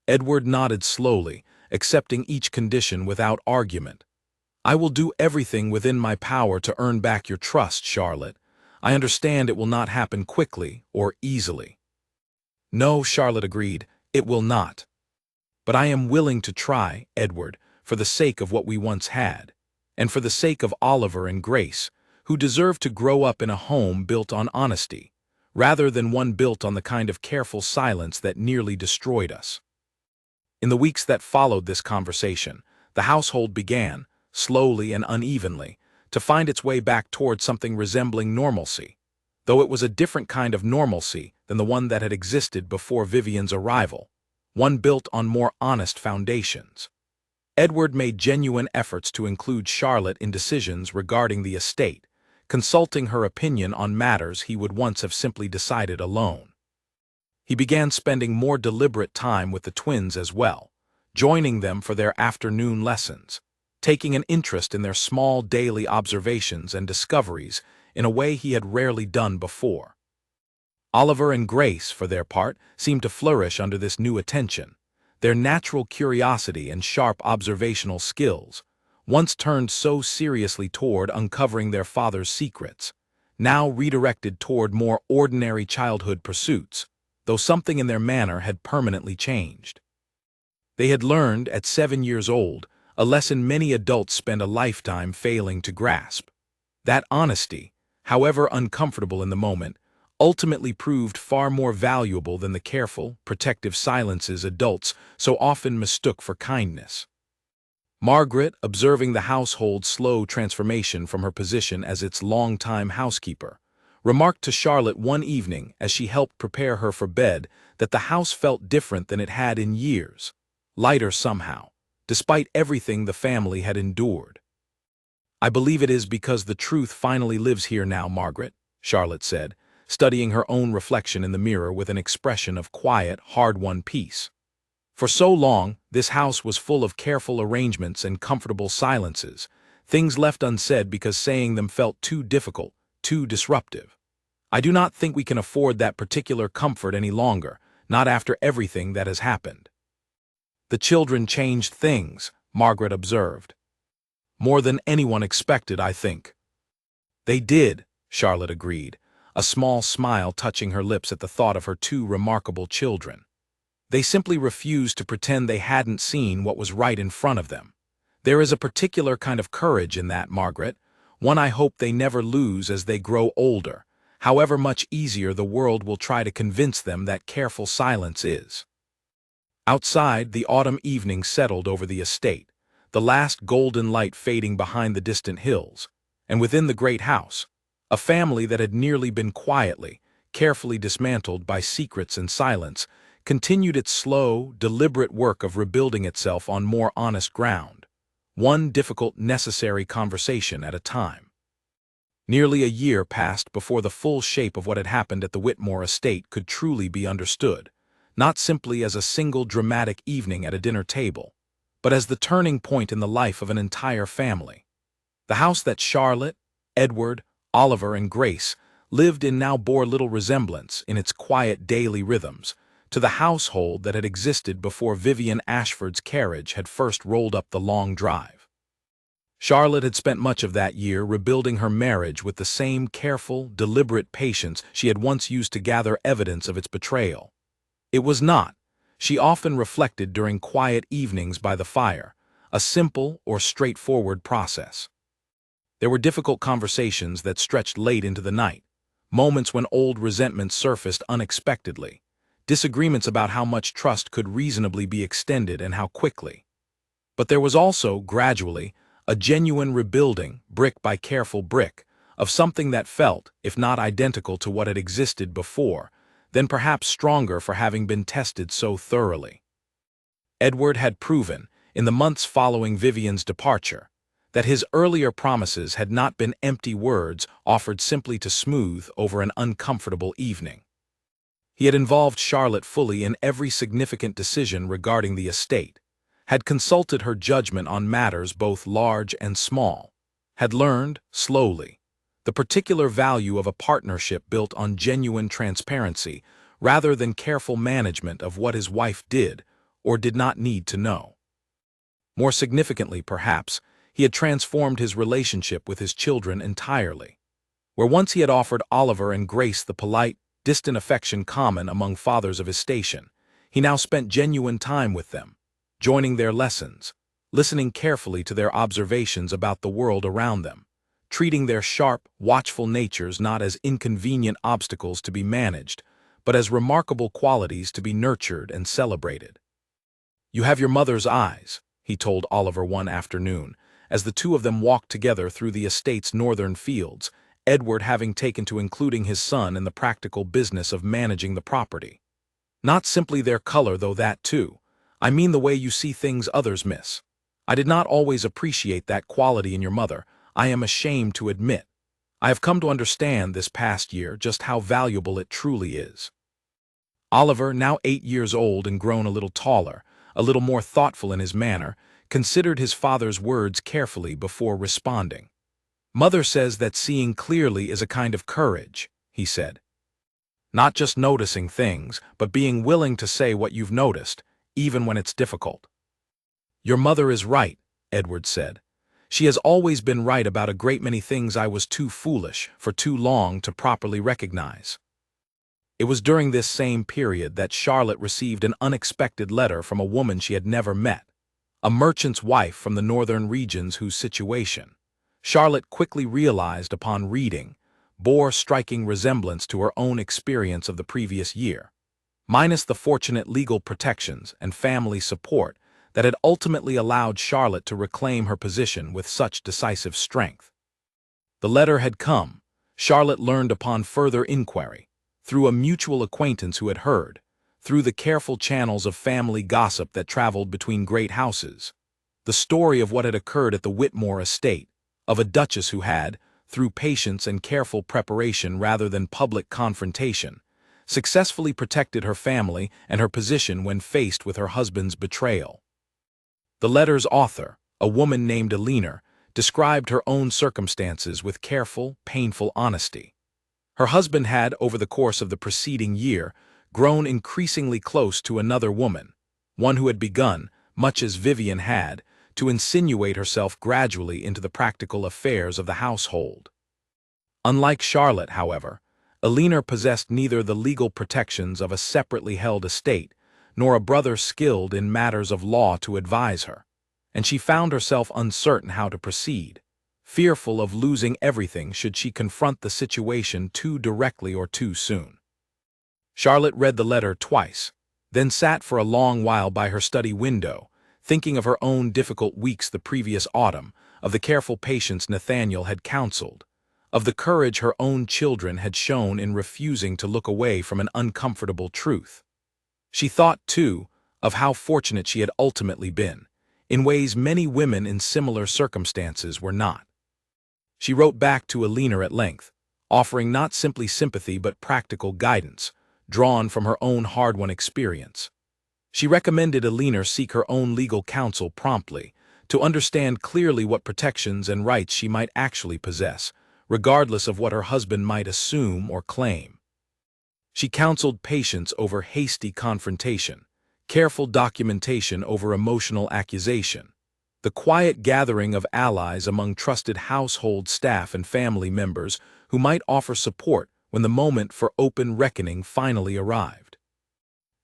Edward nodded slowly, accepting each condition without argument. I will do everything within my power to earn back your trust, Charlotte. I understand it will not happen quickly or easily. No, Charlotte agreed, it will not. But I am willing to try, Edward, for the sake of what we once had, and for the sake of Oliver and Grace, who deserve to grow up in a home built on honesty, rather than one built on the kind of careful silence that nearly destroyed us. In the weeks that followed this conversation, the household began, slowly and unevenly, to find its way back toward something resembling normalcy, though it was a different kind of normalcy than the one that had existed before Vivian's arrival, one built on more honest foundations. Edward made genuine efforts to include Charlotte in decisions regarding the estate, consulting her opinion on matters he would once have simply decided alone. He began spending more deliberate time with the twins as well, joining them for their afternoon lessons, taking an interest in their small daily observations and discoveries in a way he had rarely done before. Oliver and Grace, for their part, seemed to flourish under this new attention. Their natural curiosity and sharp observational skills, once turned so seriously toward uncovering their father's secrets, now redirected toward more ordinary childhood pursuits, though something in their manner had permanently changed. They had learned, at 7 years old, a lesson many adults spend a lifetime failing to grasp. That honesty, however uncomfortable in the moment, ultimately proved far more valuable than the careful, protective silences adults so often mistook for kindness. Margaret, observing the household's slow transformation from her position as its longtime housekeeper, remarked to Charlotte one evening as she helped prepare her for bed that the house felt different than it had in years, lighter somehow, despite everything the family had endured. "I believe it is because the truth finally lives here now, Margaret," Charlotte said, studying her own reflection in the mirror with an expression of quiet, hard-won peace. For so long, this house was full of careful arrangements and comfortable silences, things left unsaid because saying them felt too difficult, too disruptive. I do not think we can afford that particular comfort any longer, not after everything that has happened. "The children changed things," Margaret observed. "More than anyone expected, I think." "They did," Charlotte agreed, a small smile touching her lips at the thought of her two remarkable children. "They simply refused to pretend they hadn't seen what was right in front of them. There is a particular kind of courage in that, Margaret, one I hope they never lose as they grow older, however much easier the world will try to convince them that careful silence is." Outside, the autumn evening settled over the estate, the last golden light fading behind the distant hills, and within the great house, a family that had nearly been quietly, carefully dismantled by secrets and silence, continued its slow, deliberate work of rebuilding itself on more honest ground, one difficult, necessary conversation at a time. Nearly a year passed before the full shape of what had happened at the Whitmore estate could truly be understood, not simply as a single dramatic evening at a dinner table, but as the turning point in the life of an entire family. The house that Charlotte, Edward, Oliver, and Grace lived in now bore little resemblance, in its quiet daily rhythms, to the household that had existed before Vivian Ashford's carriage had first rolled up the long drive. Charlotte had spent much of that year rebuilding her marriage with the same careful, deliberate patience she had once used to gather evidence of its betrayal. It was not, she often reflected during quiet evenings by the fire, a simple or straightforward process. There were difficult conversations that stretched late into the night, moments when old resentments surfaced unexpectedly, disagreements about how much trust could reasonably be extended and how quickly. But there was also, gradually, a genuine rebuilding, brick by careful brick, of something that felt, if not identical to what had existed before, then perhaps stronger for having been tested so thoroughly. Edward had proven, in the months following Vivian's departure, that his earlier promises had not been empty words offered simply to smooth over an uncomfortable evening. He had involved Charlotte fully in every significant decision regarding the estate, had consulted her judgment on matters both large and small, had learned, slowly, the particular value of a partnership built on genuine transparency rather than careful management of what his wife did or did not need to know. More significantly, perhaps, he had transformed his relationship with his children entirely. Where once he had offered Oliver and Grace the polite, distant affection common among fathers of his station, he now spent genuine time with them, joining their lessons, listening carefully to their observations about the world around them, treating their sharp, watchful natures not as inconvenient obstacles to be managed, but as remarkable qualities to be nurtured and celebrated. "You have your mother's eyes," he told Oliver one afternoon, as the two of them walked together through the estate's northern fields, Edward having taken to including his son in the practical business of managing the property. "Not simply their color, though that too. I mean the way you see things others miss. I did not always appreciate that quality in your mother, I am ashamed to admit. I have come to understand this past year just how valuable it truly is. Oliver, now 8 years old and grown a little taller, a little more thoughtful in his manner, considered his father's words carefully before responding. Mother says that seeing clearly is a kind of courage, he said. Not just noticing things, but being willing to say what you've noticed, even when it's difficult. Your mother is right, Edward said. She has always been right about a great many things I was too foolish for too long to properly recognize. It was during this same period that Charlotte received an unexpected letter from a woman she had never met, a merchant's wife from the northern regions whose situation, Charlotte quickly realized upon reading, bore striking resemblance to her own experience of the previous year, minus the fortunate legal protections and family support that had ultimately allowed Charlotte to reclaim her position with such decisive strength. The letter had come, Charlotte learned upon further inquiry, through a mutual acquaintance who had heard, through the careful channels of family gossip that traveled between great houses, the story of what had occurred at the Whitmore estate, of a duchess who had, through patience and careful preparation rather than public confrontation, successfully protected her family and her position when faced with her husband's betrayal. The letter's author, a woman named Eleanor, described her own circumstances with careful, painful honesty. Her husband had, over the course of the preceding year, grown increasingly close to another woman, one who had begun, much as Vivian had, to insinuate herself gradually into the practical affairs of the household. Unlike Charlotte, however, Eleanor possessed neither the legal protections of a separately held estate, nor a brother skilled in matters of law to advise her, and she found herself uncertain how to proceed, fearful of losing everything should she confront the situation too directly or too soon. Charlotte read the letter twice, then sat for a long while by her study window, thinking of her own difficult weeks the previous autumn, of the careful patience Nathaniel had counseled, of the courage her own children had shown in refusing to look away from an uncomfortable truth. She thought, too, of how fortunate she had ultimately been, in ways many women in similar circumstances were not. She wrote back to Eleanor at length, offering not simply sympathy but practical guidance, drawn from her own hard-won experience. She recommended Eleanor seek her own legal counsel promptly, to understand clearly what protections and rights she might actually possess, regardless of what her husband might assume or claim. She counseled patience over hasty confrontation, careful documentation over emotional accusation, the quiet gathering of allies among trusted household staff and family members who might offer support when the moment for open reckoning finally arrived.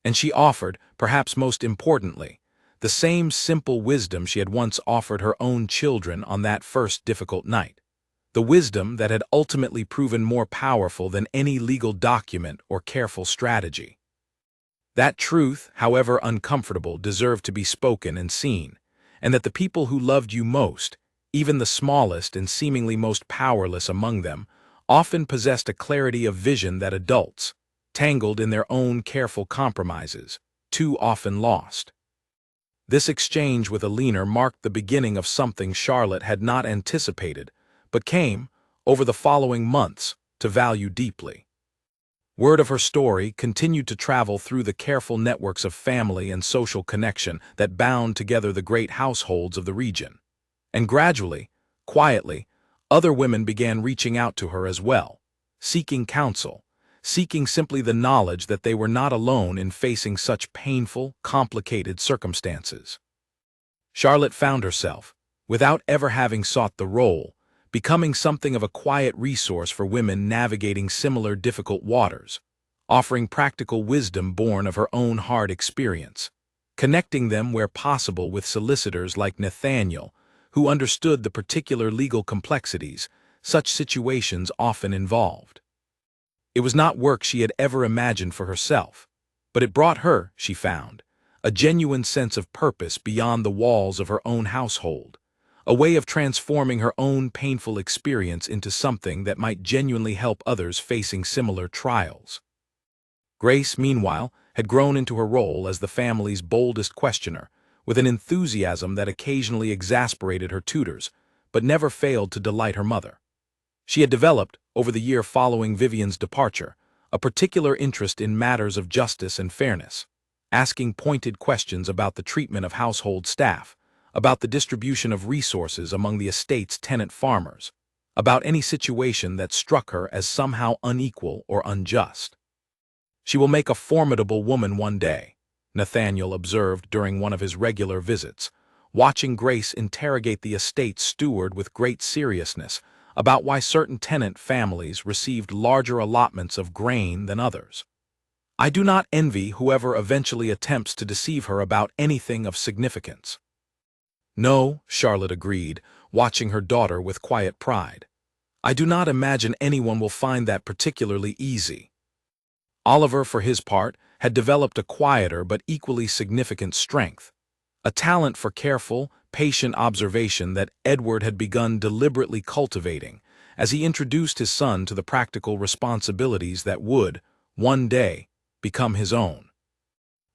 And she offered, perhaps most importantly, the same simple wisdom she had once offered her own children on that first difficult night, the wisdom that had ultimately proven more powerful than any legal document or careful strategy. That truth, however uncomfortable, deserved to be spoken and seen, and that the people who loved you most, even the smallest and seemingly most powerless among them, often possessed a clarity of vision that adults, tangled in their own careful compromises, too often lost. This exchange with Eleanor marked the beginning of something Charlotte had not anticipated, but came, over the following months, to value deeply. Word of her story continued to travel through the careful networks of family and social connection that bound together the great households of the region. And gradually, quietly, other women began reaching out to her as well, seeking counsel, seeking simply the knowledge that they were not alone in facing such painful, complicated circumstances. Charlotte found herself, without ever having sought the role, becoming something of a quiet resource for women navigating similar difficult waters, offering practical wisdom born of her own hard experience, connecting them where possible with solicitors like Nathaniel, who understood the particular legal complexities such situations often involved. It was not work she had ever imagined for herself, but it brought her, she found, a genuine sense of purpose beyond the walls of her own household, a way of transforming her own painful experience into something that might genuinely help others facing similar trials. Grace, meanwhile, had grown into her role as the family's boldest questioner, with an enthusiasm that occasionally exasperated her tutors, but never failed to delight her mother. She had developed, over the year following Vivian's departure, a particular interest in matters of justice and fairness, asking pointed questions about the treatment of household staff, about the distribution of resources among the estate's tenant farmers, about any situation that struck her as somehow unequal or unjust. "She will make a formidable woman one day," Nathaniel observed during one of his regular visits, watching Grace interrogate the estate's steward with great seriousness about why certain tenant families received larger allotments of grain than others. "I do not envy whoever eventually attempts to deceive her about anything of significance." "No," Charlotte agreed, watching her daughter with quiet pride. "I do not imagine anyone will find that particularly easy." Oliver, for his part, had developed a quieter but equally significant strength, a talent for careful, patient observation that Edward had begun deliberately cultivating as he introduced his son to the practical responsibilities that would, one day, become his own.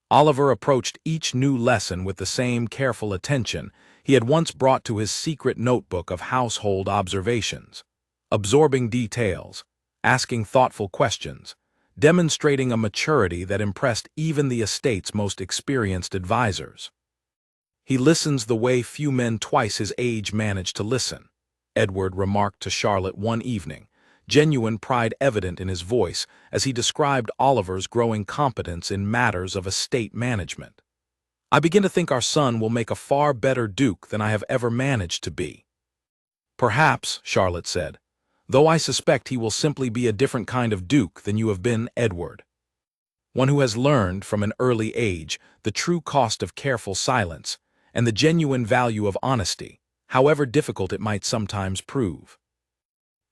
Oliver approached each new lesson with the same careful attention he had once brought to his secret notebook of household observations, absorbing details, asking thoughtful questions, demonstrating a maturity that impressed even the estate's most experienced advisors. "He listens the way few men twice his age manage to listen," Edward remarked to Charlotte one evening, genuine pride evident in his voice as he described Oliver's growing competence in matters of estate management. "I begin to think our son will make a far better duke than I have ever managed to be." "Perhaps," Charlotte said, "though I suspect he will simply be a different kind of duke than you have been, Edward. One who has learned, from an early age, the true cost of careful silence and the genuine value of honesty, however difficult it might sometimes prove."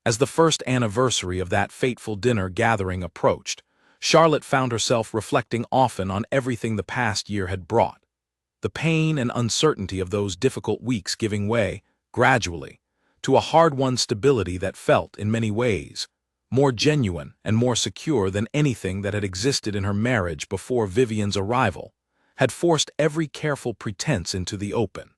As the first anniversary of that fateful dinner gathering approached, Charlotte found herself reflecting often on everything the past year had brought, the pain and uncertainty of those difficult weeks giving way, gradually, to a hard-won stability that felt, in many ways, more genuine and more secure than anything that had existed in her marriage before Vivian's arrival, had forced every careful pretense into the open.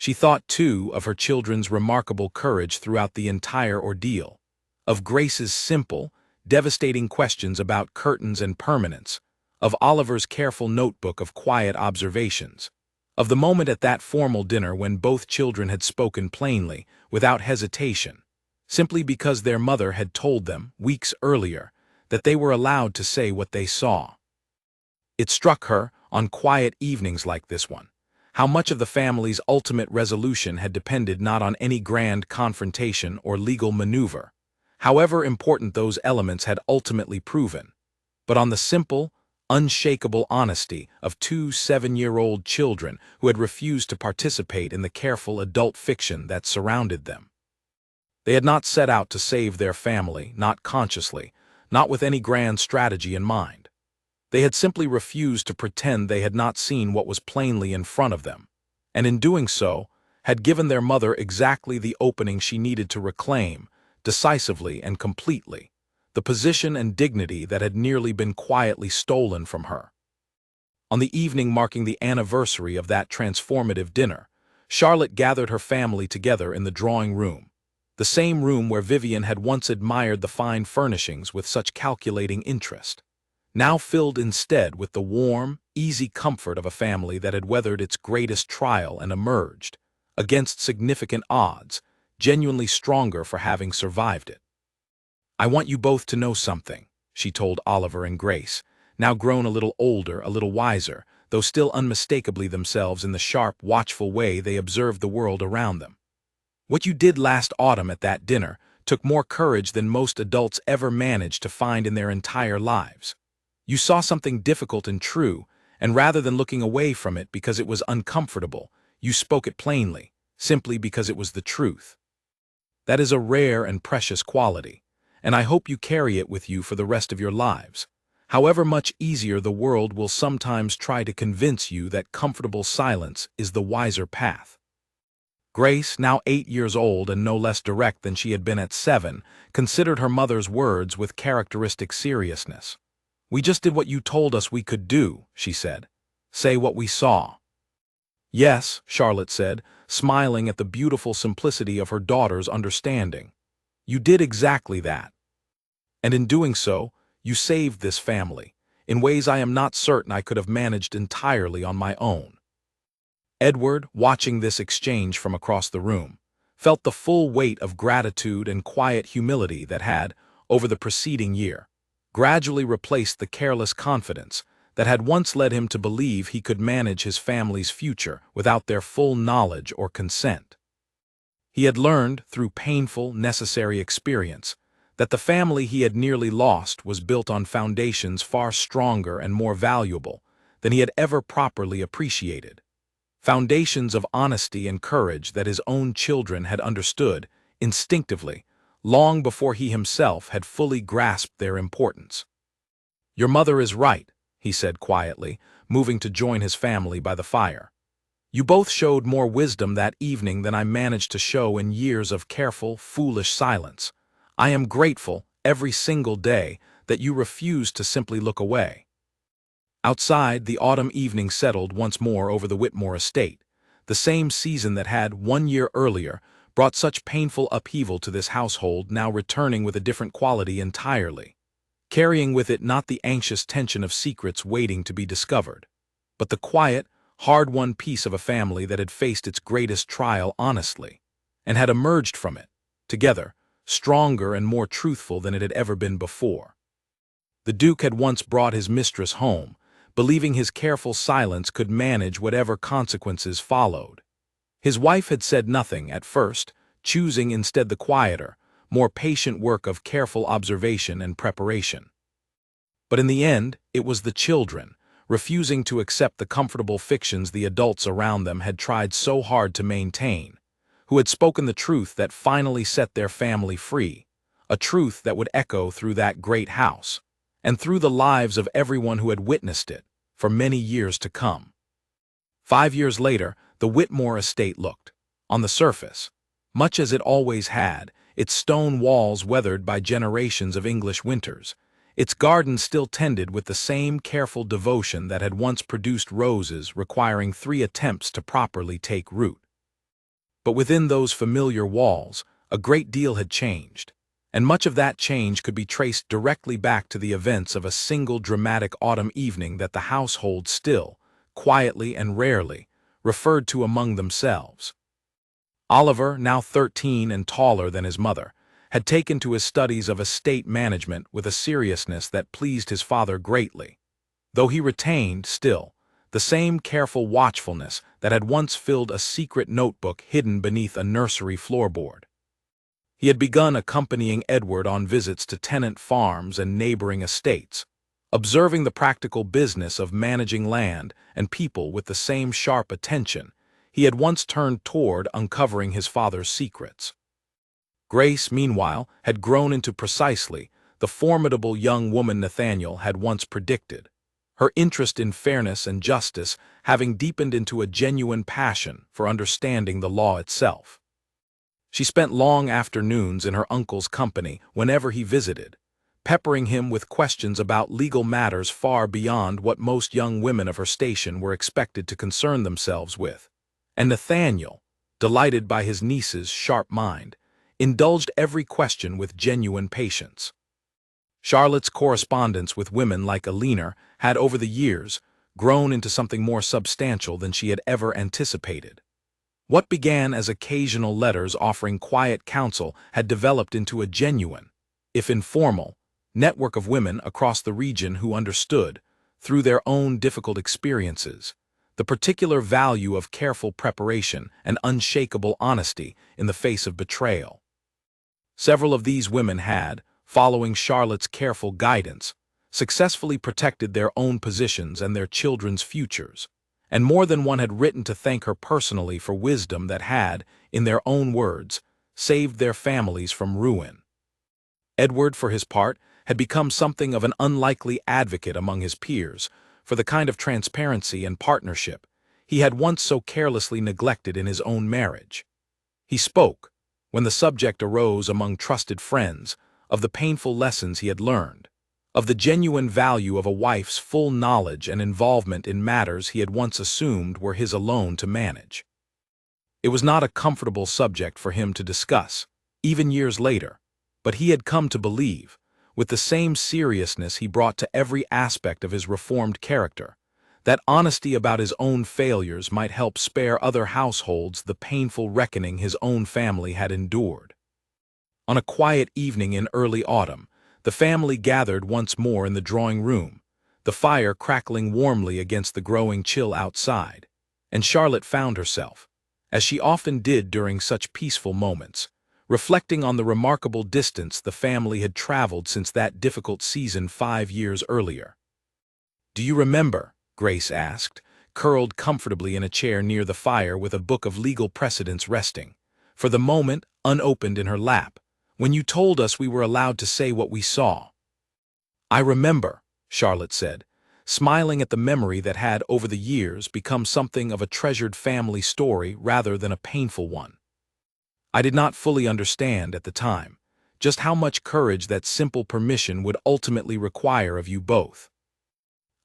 She thought, too, of her children's remarkable courage throughout the entire ordeal, of Grace's simple, devastating questions about curtains and permanence, of Oliver's careful notebook of quiet observations, of the moment at that formal dinner when both children had spoken plainly, without hesitation, simply because their mother had told them, weeks earlier, that they were allowed to say what they saw. It struck her, on quiet evenings like this one, how much of the family's ultimate resolution had depended not on any grand confrontation or legal maneuver, however important those elements had ultimately proven, but on the simple, unshakable honesty of two 7-year-old children who had refused to participate in the careful adult fiction that surrounded them. They had not set out to save their family, not consciously, not with any grand strategy in mind. They had simply refused to pretend they had not seen what was plainly in front of them, and in doing so, had given their mother exactly the opening she needed to reclaim, decisively and completely, the position and dignity that had nearly been quietly stolen from her. On the evening marking the anniversary of that transformative dinner, Charlotte gathered her family together in the drawing room, the same room where Vivian had once admired the fine furnishings with such calculating interest, now filled instead with the warm, easy comfort of a family that had weathered its greatest trial and emerged, against significant odds, genuinely stronger for having survived it. "I want you both to know something," she told Oliver and Grace, now grown a little older, a little wiser, though still unmistakably themselves in the sharp, watchful way they observed the world around them. "What you did last autumn at that dinner took more courage than most adults ever managed to find in their entire lives. You saw something difficult and true, and rather than looking away from it because it was uncomfortable, you spoke it plainly, simply because it was the truth. That is a rare and precious quality, and I hope you carry it with you for the rest of your lives, however much easier the world will sometimes try to convince you that comfortable silence is the wiser path." Grace, now 8 years old and no less direct than she had been at 7, considered her mother's words with characteristic seriousness. "We just did what you told us we could do," she said. "Say what we saw." Yes, Charlotte said, smiling at the beautiful simplicity of her daughter's understanding. You did exactly that. And in doing so, you saved this family, in ways I am not certain I could have managed entirely on my own. Edward, watching this exchange from across the room, felt the full weight of gratitude and quiet humility that had, over the preceding year, gradually replaced the careless confidence that had once led him to believe he could manage his family's future without their full knowledge or consent. He had learned, through painful, necessary experience, that the family he had nearly lost was built on foundations far stronger and more valuable than he had ever properly appreciated. Foundations of honesty and courage that his own children had understood, instinctively, long before he himself had fully grasped their importance. "Your mother is right," he said quietly, moving to join his family by the fire. "You both showed more wisdom that evening than I managed to show in years of careful, foolish silence. I am grateful, every single day, that you refused to simply look away." Outside, the autumn evening settled once more over the Whitmore estate, the same season that had, 1 year earlier, brought such painful upheaval to this household, now returning with a different quality entirely, carrying with it not the anxious tension of secrets waiting to be discovered, but the quiet, hard-won peace of a family that had faced its greatest trial honestly, and had emerged from it, together, stronger and more truthful than it had ever been before. The Duke had once brought his mistress home, believing his careful silence could manage whatever consequences followed. His wife had said nothing at first, choosing instead the quieter, more patient work of careful observation and preparation. But in the end, it was the children, refusing to accept the comfortable fictions the adults around them had tried so hard to maintain, who had spoken the truth that finally set their family free, a truth that would echo through that great house, and through the lives of everyone who had witnessed it, for many years to come. 5 years later, the Whitmore estate looked, on the surface, much as it always had, its stone walls weathered by generations of English winters, its gardens still tended with the same careful devotion that had once produced roses requiring 3 attempts to properly take root. But within those familiar walls, a great deal had changed, and much of that change could be traced directly back to the events of a single dramatic autumn evening that the household still, quietly and rarely, referred to among themselves. Oliver, now 13 and taller than his mother, had taken to his studies of estate management with a seriousness that pleased his father greatly, though he retained, still, the same careful watchfulness that had once filled a secret notebook hidden beneath a nursery floorboard. He had begun accompanying Edward on visits to tenant farms and neighboring estates, observing the practical business of managing land and people with the same sharp attention he had once turned toward uncovering his father's secrets. Grace, meanwhile, had grown into precisely the formidable young woman Nathaniel had once predicted, her interest in fairness and justice having deepened into a genuine passion for understanding the law itself. She spent long afternoons in her uncle's company whenever he visited, peppering him with questions about legal matters far beyond what most young women of her station were expected to concern themselves with. And Nathaniel, delighted by his niece's sharp mind, indulged every question with genuine patience. Charlotte's correspondence with women like Eleanor had, over the years, grown into something more substantial than she had ever anticipated. What began as occasional letters offering quiet counsel had developed into a genuine, if informal, network of women across the region who understood, through their own difficult experiences, the particular value of careful preparation and unshakable honesty in the face of betrayal. Several of these women had, following Charlotte's careful guidance, successfully protected their own positions and their children's futures, and more than one had written to thank her personally for wisdom that had, in their own words, saved their families from ruin. Edward, for his part, had become something of an unlikely advocate among his peers for the kind of transparency and partnership he had once so carelessly neglected in his own marriage. He spoke, when the subject arose among trusted friends, of the painful lessons he had learned, of the genuine value of a wife's full knowledge and involvement in matters he had once assumed were his alone to manage. It was not a comfortable subject for him to discuss, even years later, but he had come to believe, with the same seriousness he brought to every aspect of his reformed character, that honesty about his own failures might help spare other households the painful reckoning his own family had endured. On a quiet evening in early autumn, the family gathered once more in the drawing room, the fire crackling warmly against the growing chill outside, and Charlotte found herself, as she often did during such peaceful moments, reflecting on the remarkable distance the family had traveled since that difficult season 5 years earlier. "Do you remember," Grace asked, curled comfortably in a chair near the fire with a book of legal precedents resting, for the moment unopened in her lap, "when you told us we were allowed to say what we saw?" "I remember," Charlotte said, smiling at the memory that had, over the years, become something of a treasured family story rather than a painful one. "I did not fully understand, at the time, just how much courage that simple permission would ultimately require of you both."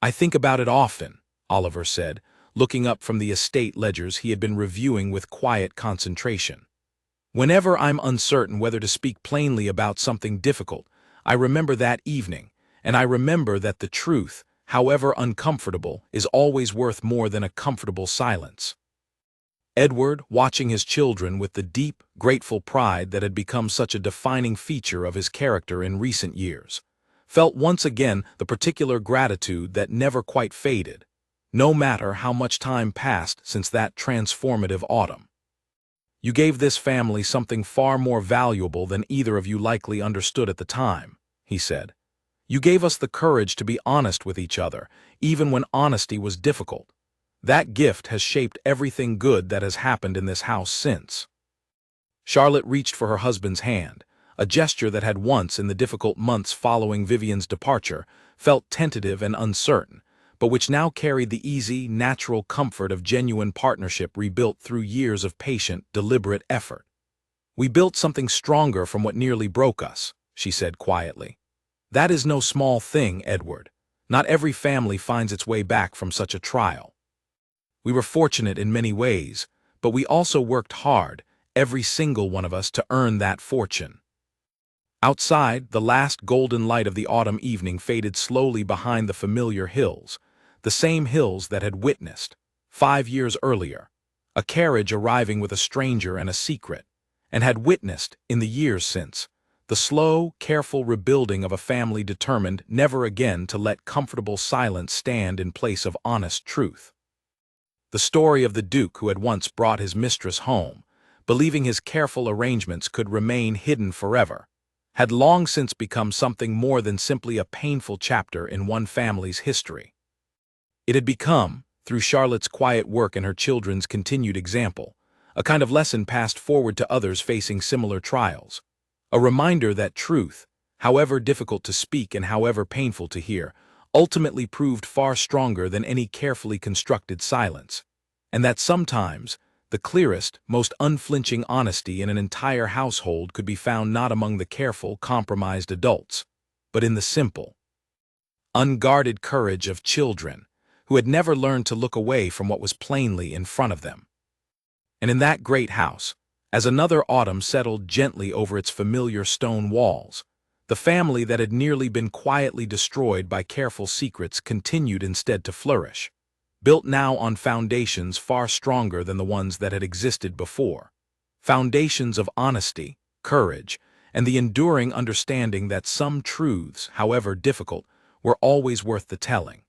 "I think about it often," Oliver said, looking up from the estate ledgers he had been reviewing with quiet concentration. "Whenever I'm uncertain whether to speak plainly about something difficult, I remember that evening, and I remember that the truth, however uncomfortable, is always worth more than a comfortable silence." Edward, watching his children with the deep, grateful pride that had become such a defining feature of his character in recent years, felt once again the particular gratitude that never quite faded, no matter how much time passed since that transformative autumn. "You gave this family something far more valuable than either of you likely understood at the time," he said. "You gave us the courage to be honest with each other, even when honesty was difficult. That gift has shaped everything good that has happened in this house since." Charlotte reached for her husband's hand, a gesture that had once, in the difficult months following Vivian's departure, felt tentative and uncertain, but which now carried the easy, natural comfort of genuine partnership rebuilt through years of patient, deliberate effort. "We built something stronger from what nearly broke us," she said quietly. "That is no small thing, Edward. Not every family finds its way back from such a trial. We were fortunate in many ways, but we also worked hard, every single one of us, to earn that fortune." Outside, the last golden light of the autumn evening faded slowly behind the familiar hills, the same hills that had witnessed, 5 years earlier, a carriage arriving with a stranger and a secret, and had witnessed, in the years since, the slow, careful rebuilding of a family determined never again to let comfortable silence stand in place of honest truth. The story of the Duke who had once brought his mistress home, believing his careful arrangements could remain hidden forever, had long since become something more than simply a painful chapter in one family's history. It had become, through Charlotte's quiet work and her children's continued example, a kind of lesson passed forward to others facing similar trials, a reminder that truth, however difficult to speak and however painful to hear, ultimately proved far stronger than any carefully constructed silence, and that sometimes the clearest, most unflinching honesty in an entire household could be found not among the careful, compromised adults, but in the simple, unguarded courage of children who had never learned to look away from what was plainly in front of them. And in that great house, as another autumn settled gently over its familiar stone walls, the family that had nearly been quietly destroyed by careful secrets continued instead to flourish, built now on foundations far stronger than the ones that had existed before, foundations of honesty, courage, and the enduring understanding that some truths, however difficult, were always worth the telling.